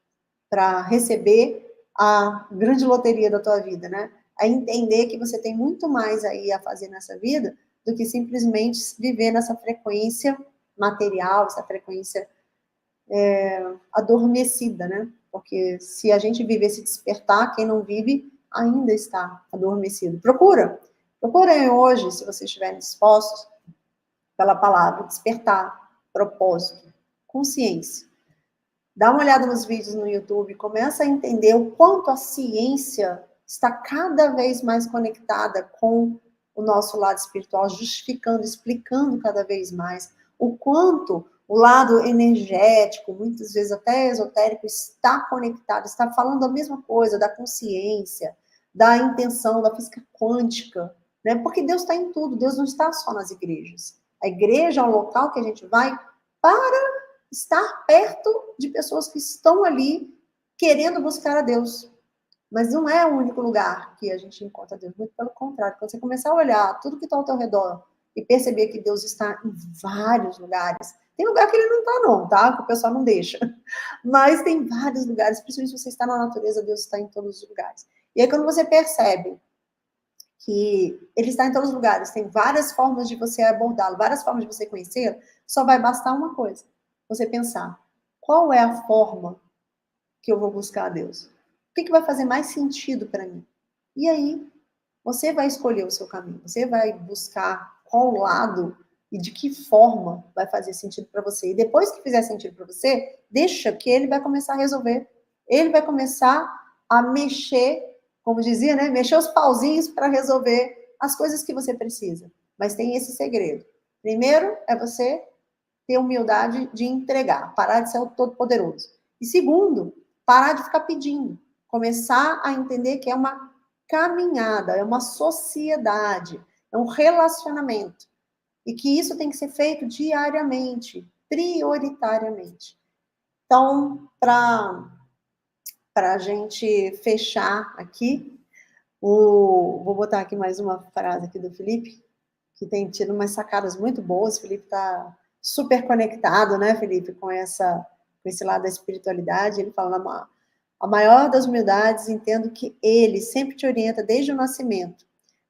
para receber a grande loteria da tua vida, né? A entender que você tem muito mais aí a fazer nessa vida do que simplesmente viver nessa frequência material, essa frequência adormecida, né? Porque se a gente viver se despertar, quem não vive ainda está adormecido. Procurem hoje, se vocês estiverem dispostos, pela palavra despertar, propósito, consciência. Dá uma olhada nos vídeos no YouTube, começa a entender o quanto a ciência está cada vez mais conectada com o nosso lado espiritual, justificando, explicando cada vez mais o quanto o lado energético, muitas vezes até esotérico, está conectado, está falando a mesma coisa da consciência, da intenção, da física quântica, né? Porque Deus está em tudo, Deus não está só nas igrejas. A igreja é um local que a gente vai para estar perto de pessoas que estão ali querendo buscar a Deus. Mas não é o único lugar que a gente encontra Deus, muito pelo contrário. Quando você começar a olhar tudo que está ao teu redor e perceber que Deus está em vários lugares, tem lugar que ele não está não, tá? Que o pessoal não deixa. Mas tem vários lugares, principalmente se você está na natureza, Deus está em todos os lugares. E aí quando você percebe que ele está em todos os lugares, tem várias formas de você abordá-lo, várias formas de você conhecê-lo, só vai bastar uma coisa. Você pensar, qual é a forma que eu vou buscar a Deus? O que vai fazer mais sentido para mim? E aí, você vai escolher o seu caminho, você vai buscar qual lado e de que forma vai fazer sentido para você. E depois que fizer sentido para você, deixa que ele vai começar a resolver. Ele vai começar a mexer, como dizia, né? Mexer os pauzinhos para resolver as coisas que você precisa. Mas tem esse segredo. Primeiro é você ter humildade de entregar, parar de ser o todo-poderoso. E segundo, parar de ficar pedindo, começar a entender que é uma caminhada, é uma sociedade, é um relacionamento, e que isso tem que ser feito diariamente, prioritariamente. Então, para a gente fechar aqui, vou botar aqui mais uma frase aqui do Felipe, que tem tido umas sacadas muito boas. O Felipe está super conectado, né, Felipe, com esse lado da espiritualidade. Ele fala: a maior das humildades, entendo que ele sempre te orienta desde o nascimento.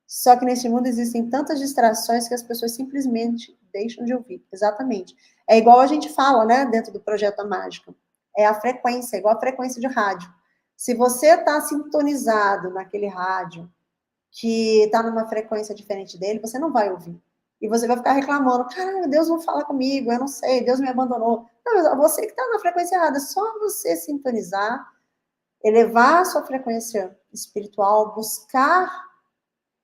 Só que nesse mundo existem tantas distrações que as pessoas simplesmente deixam de ouvir. Exatamente. É igual a gente fala, né, dentro do Projeto Mágica. É a frequência, é igual a frequência de rádio. Se você está sintonizado naquele rádio que está numa frequência diferente dele, você não vai ouvir. E você vai ficar reclamando: caramba, Deus não fala comigo, eu não sei, Deus me abandonou. Não, você que está na frequência errada, é só você sintonizar, elevar a sua frequência espiritual, buscar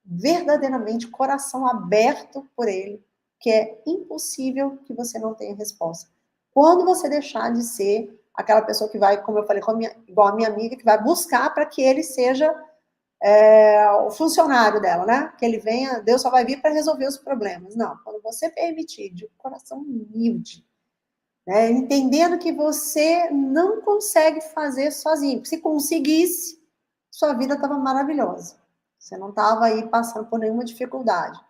verdadeiramente coração aberto por ele, que é impossível que você não tenha resposta. Quando você deixar de ser aquela pessoa que vai, como eu falei, igual a minha amiga, que vai buscar para que ele seja o funcionário dela, né? Que ele venha, Deus só vai vir para resolver os problemas. Não, quando você permitir, de coração humilde, né? Entendendo que você não consegue fazer sozinho. Se conseguisse, sua vida estava maravilhosa. Você não estava aí passando por nenhuma dificuldade.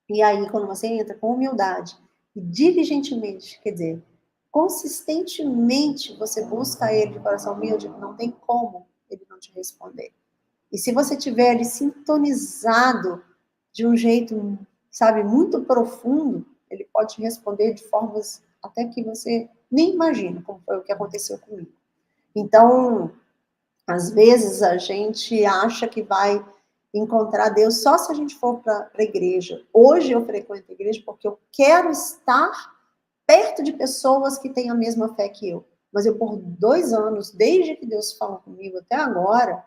E aí, quando você entra com humildade e diligentemente, quer dizer, consistentemente você busca ele de coração humilde, não tem como ele não te responder. E se você tiver ali sintonizado de um jeito, sabe, muito profundo, ele pode te responder de formas até que você nem imagina, como foi o que aconteceu comigo. Então, às vezes a gente acha que vai encontrar Deus só se a gente for para a igreja. Hoje eu frequento a igreja porque eu quero estar perto de pessoas que têm a mesma fé que eu. Mas eu, por 2 anos, desde que Deus falou comigo até agora,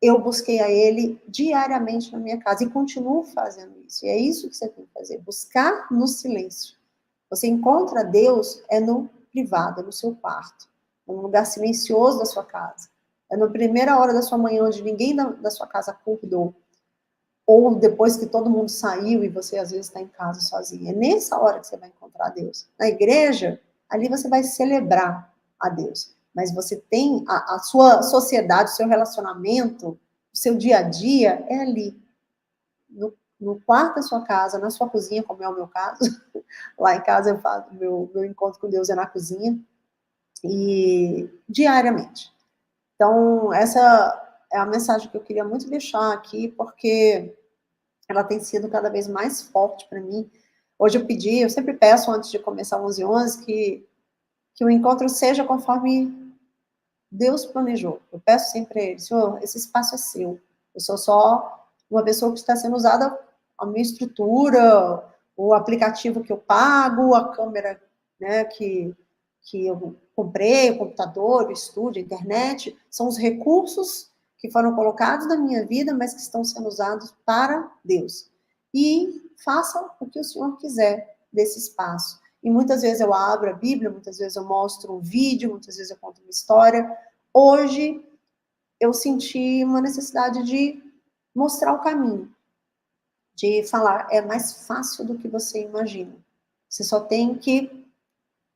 eu busquei a ele diariamente na minha casa e continuo fazendo isso. E é isso que você tem que fazer, buscar no silêncio. Você encontra Deus no privado, no seu quarto, no lugar silencioso da sua casa. É na primeira hora da sua manhã, onde ninguém da sua casa acordou. Ou depois que todo mundo saiu e você, às vezes, está em casa sozinho. É nessa hora que você vai encontrar Deus. Na igreja, ali você vai celebrar a Deus. Mas você tem a sua sociedade, o seu relacionamento, o seu dia a dia, é ali. No quarto da sua casa, na sua cozinha, como é o meu caso. Lá em casa eu faço, meu encontro com Deus é na cozinha. E diariamente. Então, essa é a mensagem que eu queria muito deixar aqui, porque ela tem sido cada vez mais forte para mim. Hoje eu sempre peço antes de começar 11h11 que o encontro seja conforme Deus planejou. Eu peço sempre a ele: Senhor, esse espaço é seu. Eu sou só uma pessoa que está sendo usada a minha estrutura, o aplicativo que eu pago, a câmera, né, que eu comprei, o computador, o estúdio, a internet, são os recursos que foram colocados na minha vida, mas que estão sendo usados para Deus. E faça o que o Senhor quiser desse espaço. E muitas vezes eu abro a Bíblia, muitas vezes eu mostro um vídeo, muitas vezes eu conto uma história. Hoje eu senti uma necessidade de mostrar o caminho, de falar: é mais fácil do que você imagina. Você só tem que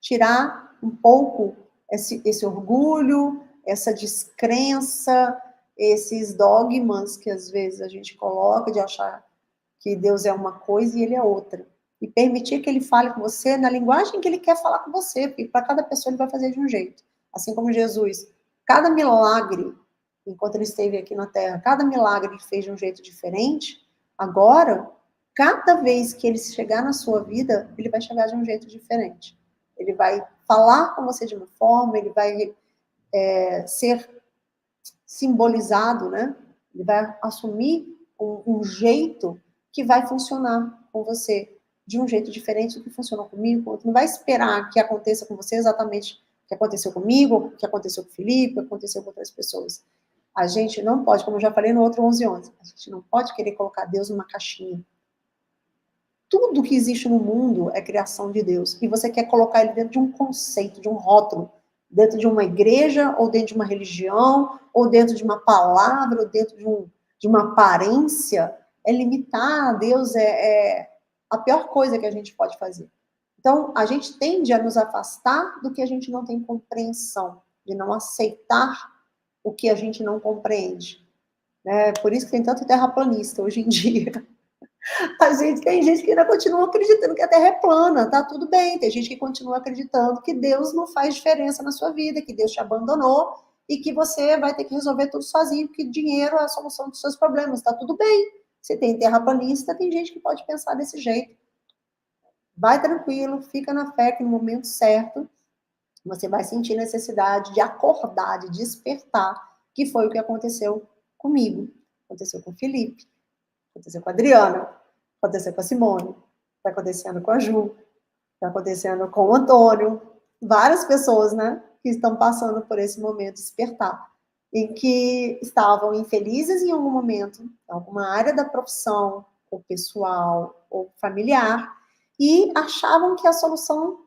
tirar um pouco esse orgulho, essa descrença, esses dogmas que às vezes a gente coloca de achar que Deus é uma coisa e ele é outra. E permitir que ele fale com você na linguagem que ele quer falar com você, porque para cada pessoa ele vai fazer de um jeito. Assim como Jesus, cada milagre, enquanto ele esteve aqui na Terra, cada milagre ele fez de um jeito diferente. Agora, cada vez que ele chegar na sua vida, ele vai chegar de um jeito diferente. Ele vai falar com você de uma forma, ele vai ser simbolizado, né? Ele vai assumir um jeito que vai funcionar com você de um jeito diferente do que funcionou comigo. Não vai esperar que aconteça com você exatamente o que aconteceu comigo, o que aconteceu com o Felipe, o que aconteceu com outras pessoas. A gente não pode, como eu já falei no outro 11h11, a gente não pode querer colocar Deus numa caixinha. Tudo que existe no mundo é criação de Deus. E você quer colocar ele dentro de um conceito, de um rótulo. dentro de uma igreja, ou dentro de uma religião, ou dentro de uma palavra, ou dentro de uma aparência, é limitar. Deus é a pior coisa que a gente pode fazer. Então, a gente tende a nos afastar do que a gente não tem compreensão, de não aceitar o que a gente não compreende. Por isso que tem tanto terraplanista hoje em dia. Tem gente que ainda continua acreditando que a Terra é plana, tá tudo bem. Tem gente que continua acreditando que Deus não faz diferença na sua vida, que Deus te abandonou e que você vai ter que resolver tudo sozinho, que dinheiro é a solução dos seus problemas, tá tudo bem. Se tem terraplanista, tem gente que pode pensar desse jeito. Vai tranquilo, fica na fé que no momento certo você vai sentir necessidade de acordar, de despertar, que foi o que aconteceu comigo, aconteceu com o Felipe, aconteceu com a Adriana, aconteceu com a Simone, está acontecendo com a Ju, está acontecendo com o Antônio, várias pessoas, né, que estão passando por esse momento de despertar, em que estavam infelizes em algum momento, em alguma área da profissão, ou pessoal, ou familiar, e achavam que a solução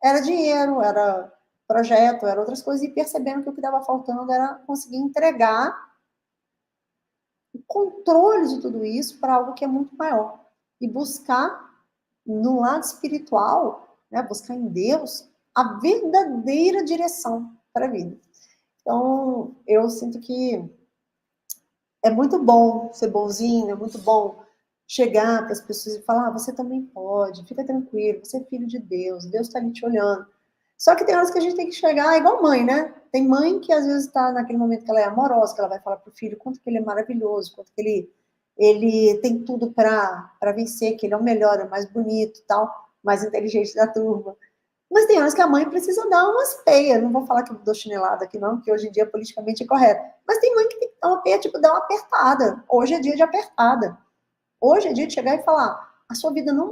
era dinheiro, era projeto, era outras coisas, e percebendo que o que estava faltando era conseguir entregar o controle de tudo isso para algo que é muito maior. E buscar, no lado espiritual, né, buscar em Deus, a verdadeira direção para a vida. Então, eu sinto que é muito bom ser bonzinho, é muito bom chegar para as pessoas e falar, você também pode, fica tranquilo, você é filho de Deus está ali te olhando. Só que tem horas que a gente tem que chegar, igual mãe, né? Tem mãe que às vezes está naquele momento que ela é amorosa, que ela vai falar pro filho quanto que ele é maravilhoso, quanto que ele tem tudo para vencer, que ele é o melhor, é o mais bonito, tal, mais inteligente da turma. Mas tem horas que a mãe precisa dar umas peias. Não vou falar que eu dou chinelada aqui, não, porque hoje em dia politicamente é correto. Mas tem mãe que tem que dar uma peia, tipo, dar uma apertada. Hoje é dia de apertada. Hoje é dia de chegar e falar: a sua vida não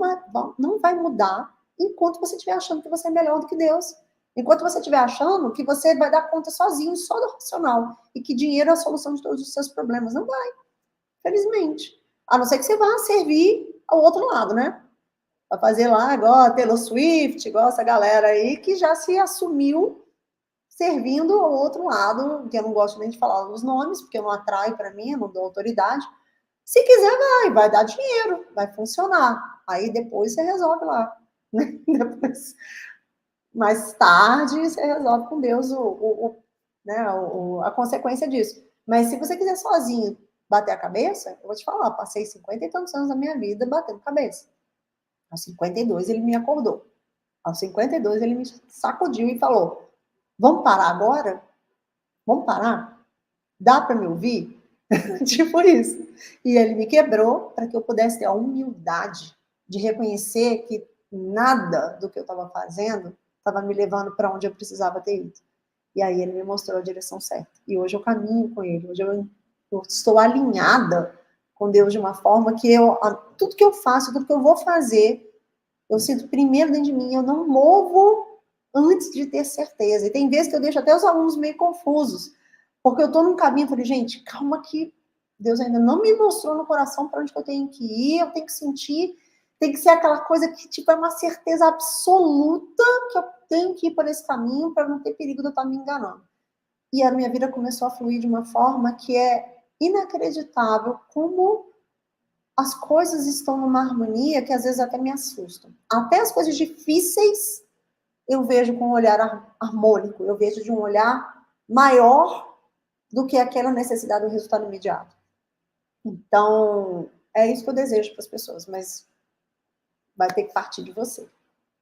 vai mudar enquanto você estiver achando que você é melhor do que Deus. Enquanto você estiver achando que você vai dar conta sozinho, só do racional, e que dinheiro é a solução de todos os seus problemas. Não vai, felizmente. A não ser que você vá servir ao outro lado, né? Vai fazer lá, igual a Taylor Swift, igual essa galera aí, que já se assumiu servindo ao outro lado, que eu não gosto nem de falar os nomes, porque não atrai para mim, eu não dou autoridade. Se quiser, vai dar dinheiro, vai funcionar. Aí depois você resolve lá. Né? Depois, mais tarde, você resolve com Deus a consequência disso. Mas se você quiser sozinho bater a cabeça, eu vou te falar, passei 50 e tantos anos da minha vida batendo cabeça. Aos 52 ele me acordou. Aos 52 ele me sacudiu e falou: vamos parar agora? Vamos parar? Dá para me ouvir? Tipo isso. E ele me quebrou para que eu pudesse ter a humildade de reconhecer que nada do que eu estava fazendo estava me levando para onde eu precisava ter ido. E aí ele me mostrou a direção certa. E hoje eu caminho com ele. Hoje eu estou alinhada com Deus de uma forma que tudo que eu faço, tudo que eu vou fazer, eu sinto primeiro dentro de mim, eu não movo antes de ter certeza. E tem vezes que eu deixo até os alunos meio confusos, porque eu estou num caminho, eu falei, gente, calma que Deus ainda não me mostrou no coração para onde que eu tenho que ir, eu tenho que sentir, tem que ser aquela coisa que, tipo, é uma certeza absoluta que eu tenho que ir por esse caminho para não ter perigo de eu estar me enganando. E a minha vida começou a fluir de uma forma que é inacreditável, como as coisas estão numa harmonia que às vezes até me assustam. Até as coisas difíceis eu vejo com um olhar harmônico, eu vejo de um olhar maior do que aquela necessidade do resultado imediato. Então, é isso que eu desejo para as pessoas, mas vai ter que partir de você,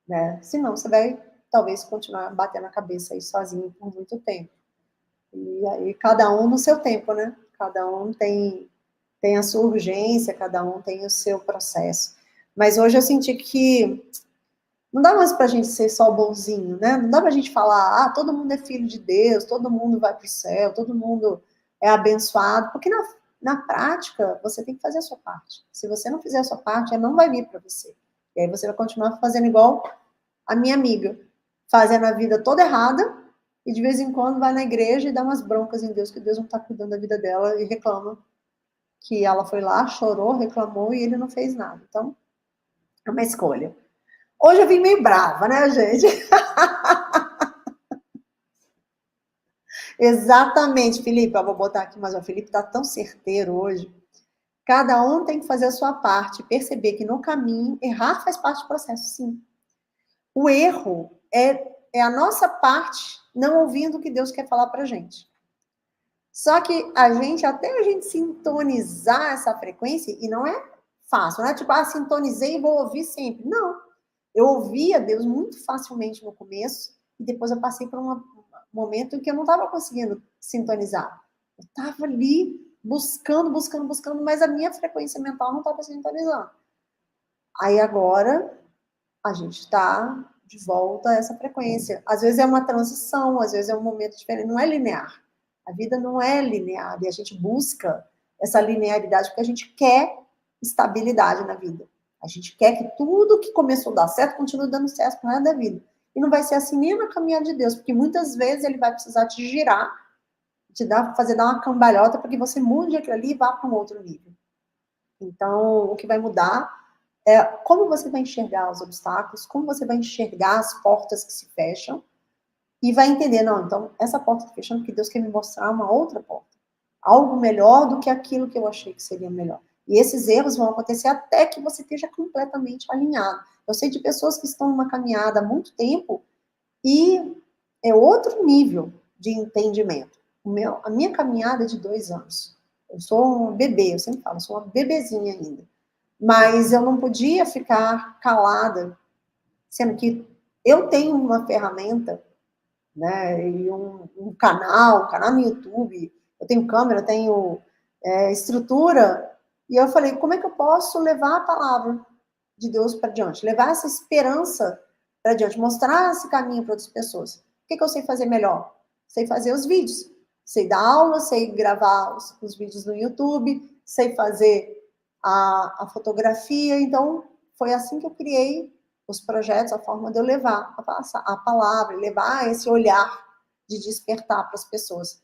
né? Senão você vai, talvez, continuar batendo a cabeça aí sozinho por muito tempo. E aí, cada um no seu tempo, né? Cada um tem a sua urgência, cada um tem o seu processo. Mas hoje eu senti que não dá mais pra gente ser só bonzinho, né? Não dá pra gente falar, todo mundo é filho de Deus, todo mundo vai pro céu, todo mundo é abençoado, porque na prática você tem que fazer a sua parte. Se você não fizer a sua parte, ela não vai vir para você. E aí você vai continuar fazendo igual a minha amiga, fazendo a vida toda errada, e de vez em quando vai na igreja e dá umas broncas em Deus, que Deus não tá cuidando da vida dela, e reclama que ela foi lá, chorou, reclamou e ele não fez nada. Então, é uma escolha. Hoje eu vim meio brava, né, gente? Exatamente, Felipe. Eu vou botar aqui, mas o Felipe está tão certeiro hoje. Cada um tem que fazer a sua parte, perceber que no caminho, errar faz parte do processo, sim. O erro é a nossa parte não ouvindo o que Deus quer falar para a gente. Só que até a gente sintonizar essa frequência, e não é fácil, não é tipo, sintonizei e vou ouvir sempre. Não. Eu ouvia Deus muito facilmente no começo, e depois eu passei por um momento em que eu não estava conseguindo sintonizar. Eu estava ali buscando, mas a minha frequência mental não estava sintonizando. Aí agora a gente está de volta a essa frequência. Às vezes é uma transição, às vezes é um momento diferente, não é linear. A vida não é linear e a gente busca essa linearidade porque a gente quer estabilidade na vida. A gente quer que tudo que começou a dar certo continue dando certo pro resto da vida. E não vai ser assim nem na caminhada de Deus, porque muitas vezes ele vai precisar te girar, fazer dar uma cambalhota para que você mude aquilo ali e vá para um outro nível. Então, o que vai mudar é como você vai enxergar os obstáculos, como você vai enxergar as portas que se fecham e vai entender, não, então essa porta está fechando porque Deus quer me mostrar uma outra porta. Algo melhor do que aquilo que eu achei que seria melhor. E esses erros vão acontecer até que você esteja completamente alinhado. Eu sei de pessoas que estão numa caminhada há muito tempo e é outro nível de entendimento. A minha caminhada é de 2 anos. Eu sou um bebê, eu sempre falo, eu sou uma bebezinha ainda. Mas eu não podia ficar calada, sendo que eu tenho uma ferramenta, né, e um canal no YouTube, eu tenho câmera, eu tenho estrutura, e eu falei, como é que eu posso levar a palavra de Deus para diante, levar essa esperança para diante, mostrar esse caminho para outras pessoas? O que eu sei fazer melhor? Sei fazer os vídeos, sei dar aula, sei gravar os vídeos no YouTube, sei fazer a fotografia, então foi assim que eu criei os projetos, a forma de eu levar a palavra, levar esse olhar de despertar para as pessoas.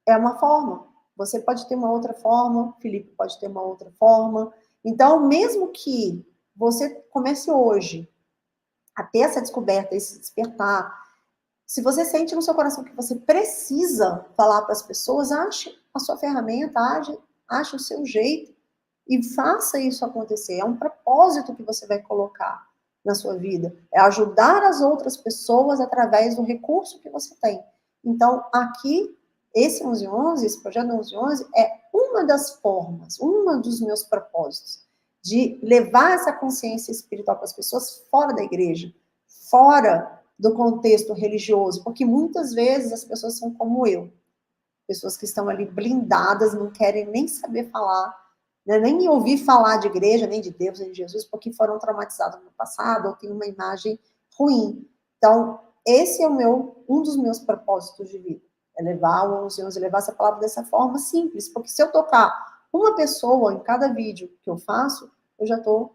É uma forma. Você pode ter uma outra forma, Felipe pode ter uma outra forma. Então, mesmo que você comece hoje a ter essa descoberta, esse despertar, se você sente no seu coração que você precisa falar para as pessoas, ache a sua ferramenta, ache o seu jeito e faça isso acontecer. É um propósito que você vai colocar na sua vida. É ajudar as outras pessoas através do recurso que você tem. Então, aqui, esse 1111, esse projeto 1111, é uma das formas, um dos meus propósitos, de levar essa consciência espiritual para as pessoas fora da igreja, fora do contexto religioso, porque muitas vezes as pessoas são como eu, pessoas que estão ali blindadas, não querem nem saber falar, né, nem ouvir falar de igreja, nem de Deus, nem de Jesus, porque foram traumatizados no passado, ou têm uma imagem ruim. Então, esse é um dos meus propósitos de vida, é levar o 1111, levar essa palavra dessa forma simples, porque se eu tocar uma pessoa em cada vídeo que eu faço, eu já estou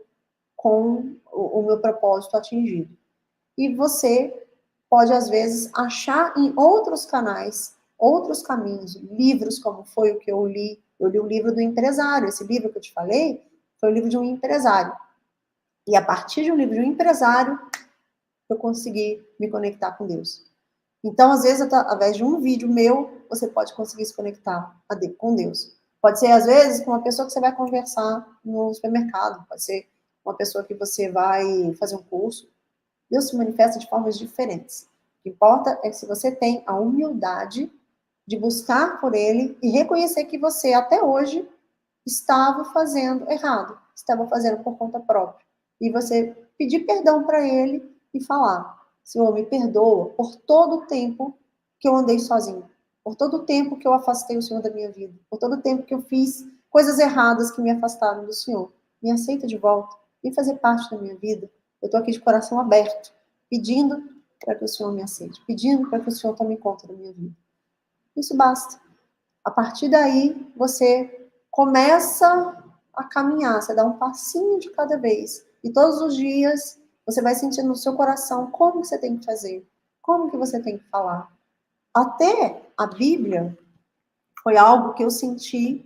com o meu propósito atingido. E você pode, às vezes, achar em outros canais, outros caminhos, livros, como foi o que eu li. Eu li o livro do empresário. Esse livro que eu te falei foi o livro de um empresário. E a partir de um livro de um empresário, eu consegui me conectar com Deus. Então, às vezes, através de um vídeo meu, você pode conseguir se conectar com Deus. Pode ser, às vezes, com uma pessoa que você vai conversar no supermercado. Pode ser uma pessoa que você vai fazer um curso. Deus se manifesta de formas diferentes. O que importa é que se você tem a humildade de buscar por Ele e reconhecer que você, até hoje, estava fazendo errado, estava fazendo por conta própria. E você pedir perdão para Ele e falar, Senhor, me perdoa por todo o tempo que eu andei sozinho, por todo o tempo que eu afastei o Senhor da minha vida, por todo o tempo que eu fiz coisas erradas que me afastaram do Senhor. Me aceita de volta, vem fazer parte da minha vida. Eu estou aqui de coração aberto, pedindo para que o Senhor me aceite, pedindo para que o Senhor tome conta da minha vida. Isso basta. A partir daí, você começa a caminhar, você dá um passinho de cada vez. E todos os dias, você vai sentindo no seu coração como que você tem que fazer, como que você tem que falar. Até a Bíblia foi algo que eu senti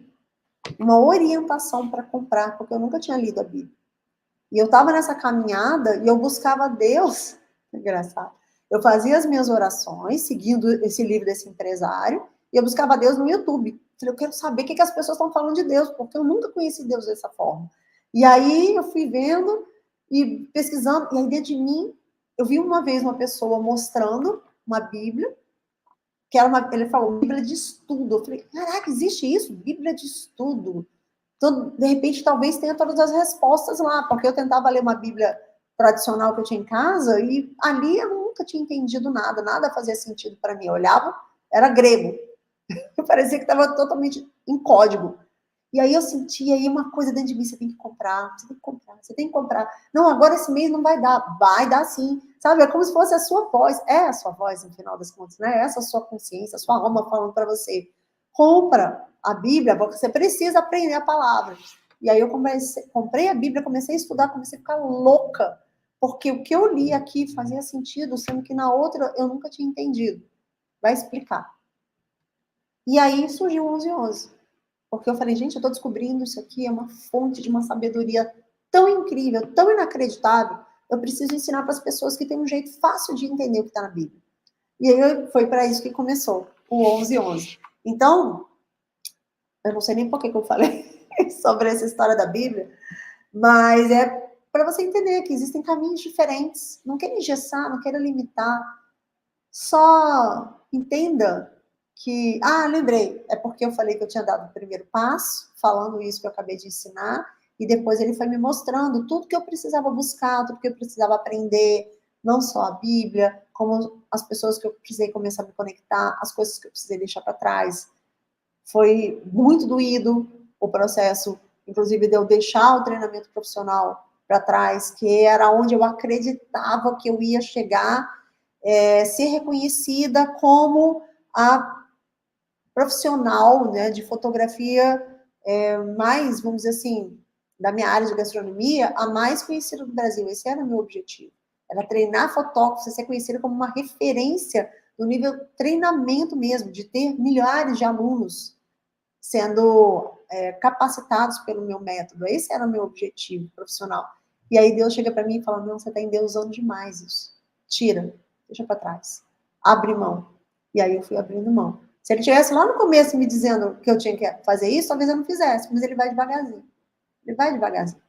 uma orientação para comprar, porque eu nunca tinha lido a Bíblia. E eu estava nessa caminhada e eu buscava Deus, engraçado, Eu fazia as minhas orações, seguindo esse livro desse empresário, e eu buscava Deus no YouTube. Falei, eu quero saber o que as pessoas estão falando de Deus, porque eu nunca conheci Deus dessa forma. E aí eu fui vendo e pesquisando, e aí dentro de mim, eu vi uma vez uma pessoa mostrando uma Bíblia, que era ele falou, Bíblia de estudo. Eu falei, caraca, existe isso? Bíblia de estudo. Então, de repente, talvez tenha todas as respostas lá, porque eu tentava ler uma Bíblia tradicional que eu tinha em casa, e ali eu nunca tinha entendido nada, nada fazia sentido para mim. Eu olhava, era grego. Parecia que estava totalmente em código. E aí eu sentia aí uma coisa dentro de mim, você tem que comprar, você tem que comprar, você tem que comprar. Não, agora esse mês não vai dar sim. Sabe, é como se fosse a sua voz, é a sua voz no final das contas, né? Essa sua consciência, a sua alma falando para você. Compra a Bíblia, porque você precisa aprender a palavra. E aí eu comprei a Bíblia, comecei a estudar, comecei a ficar louca, porque o que eu li aqui fazia sentido, sendo que na outra eu nunca tinha entendido. Vai explicar. E aí surgiu o 1111. Porque eu falei, gente, eu estou descobrindo isso aqui, é uma fonte de uma sabedoria tão incrível, tão inacreditável. Eu preciso ensinar para as pessoas que tem um jeito fácil de entender o que está na Bíblia. E aí foi para isso que começou, o 1111. Então, eu não sei nem por que eu falei sobre essa história da Bíblia, mas é para você entender que existem caminhos diferentes. Não queira engessar, não queira limitar. Só entenda que, lembrei, é porque eu falei que eu tinha dado o primeiro passo, falando isso que eu acabei de ensinar, e depois ele foi me mostrando tudo que eu precisava buscar, tudo que eu precisava aprender, não só a Bíblia, como as pessoas que eu precisei começar a me conectar, as coisas que eu precisei deixar para trás. Foi muito doído o processo, inclusive, de eu deixar o treinamento profissional para trás, que era onde eu acreditava que eu ia chegar, ser reconhecida como a profissional, né, de fotografia mais, vamos dizer assim, da minha área de gastronomia, a mais conhecida do Brasil. Esse era o meu objetivo. Era treinar fotógrafos, ser conhecida como uma referência no nível treinamento mesmo, de ter milhares de alunos sendo capacitados pelo meu método. Esse era o meu objetivo profissional. E aí Deus chega para mim e fala, não, você está endeusando demais isso. Tira, deixa para trás. Abre mão. E aí eu fui abrindo mão. Se ele tivesse lá no começo me dizendo que eu tinha que fazer isso, talvez eu não fizesse, mas ele vai devagarzinho. Ele vai devagarzinho.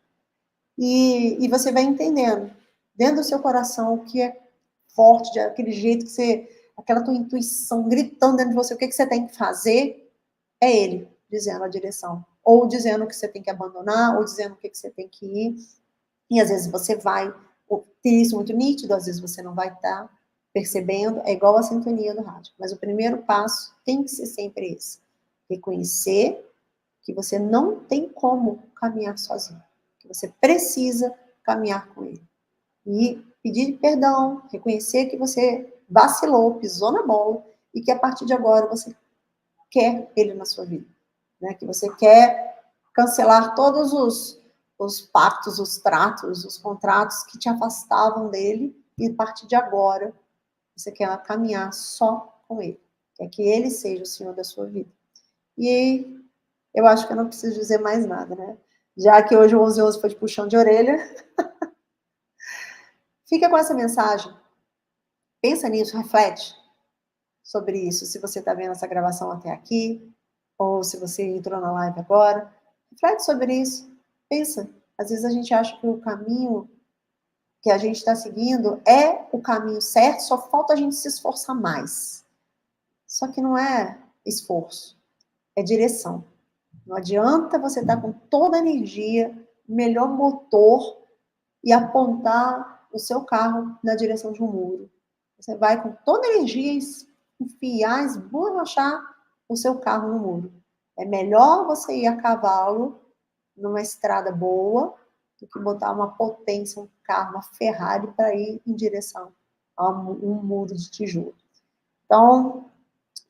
E você vai entendendo, dentro do seu coração, o que é forte, de aquele jeito que você, aquela tua intuição gritando dentro de você, o que você tem que fazer, é ele dizendo a direção. Ou dizendo o que você tem que abandonar, ou dizendo o que você tem que ir. E às vezes você vai ter isso muito nítido, às vezes você não vai estar percebendo, é igual a sintonia do rádio. Mas o primeiro passo tem que ser sempre esse. Reconhecer que você não tem como caminhar sozinho. Que você precisa caminhar com ele. E pedir perdão, reconhecer que você vacilou, pisou na bola, e que a partir de agora você quer ele na sua vida. Né? Que você quer cancelar todos os pactos, os tratos, os contratos que te afastavam dele, e a partir de agora você quer caminhar só com ele. Quer que ele seja o Senhor da sua vida. E eu acho que eu não preciso dizer mais nada, né? Já que hoje o 1111 foi de puxão de orelha. Fica com essa mensagem. Pensa nisso, reflete sobre isso. Se você está vendo essa gravação até aqui, ou se você entrou na live agora, reflete sobre isso. Pensa. Às vezes a gente acha que o caminho que a gente está seguindo é o caminho certo, só falta a gente se esforçar mais. Só que não é esforço, é direção. Não adianta você estar com toda a energia, melhor motor e apontar o seu carro na direção de um muro. Você vai com toda a energia enfiar, esborrachar o seu carro no muro. É melhor você ir a cavalo numa estrada boa do que botar uma potência, um carro, uma Ferrari para ir em direção a um muro de tijolo. Então,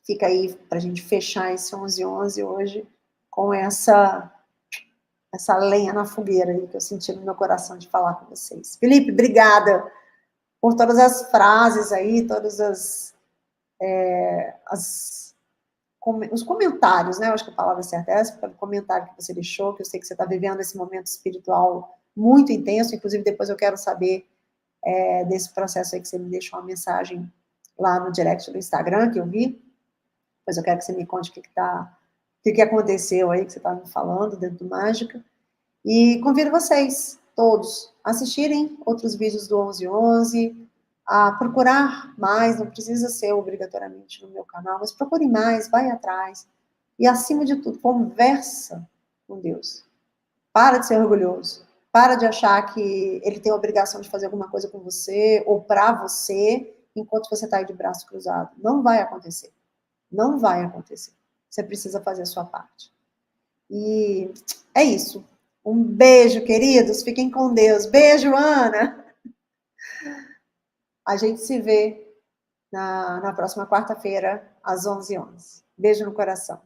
fica aí para a gente fechar esse 1111 hoje com essa lenha na fogueira aí que eu senti no meu coração de falar com vocês. Felipe, obrigada por todas as frases aí, todas os comentários, né? Eu acho que a palavra certa é essa, pelo comentário que você deixou, que eu sei que você está vivendo esse momento espiritual muito intenso, inclusive depois eu quero saber desse processo aí que você me deixou uma mensagem lá no direct do Instagram, que eu vi. Pois eu quero que você me conte o que aconteceu aí, que você está me falando dentro do Mágica. E convido vocês, todos, a assistirem outros vídeos do 1111, a procurar mais, não precisa ser obrigatoriamente no meu canal, mas procure mais, vai atrás. E, acima de tudo, conversa com Deus. Para de ser orgulhoso. Para de achar que ele tem a obrigação de fazer alguma coisa com você ou para você, enquanto você está aí de braço cruzado. Não vai acontecer. Não vai acontecer. Você precisa fazer a sua parte. E é isso. Um beijo, queridos. Fiquem com Deus. Beijo, Ana. A gente se vê na próxima quarta-feira, às 11h11. Beijo no coração.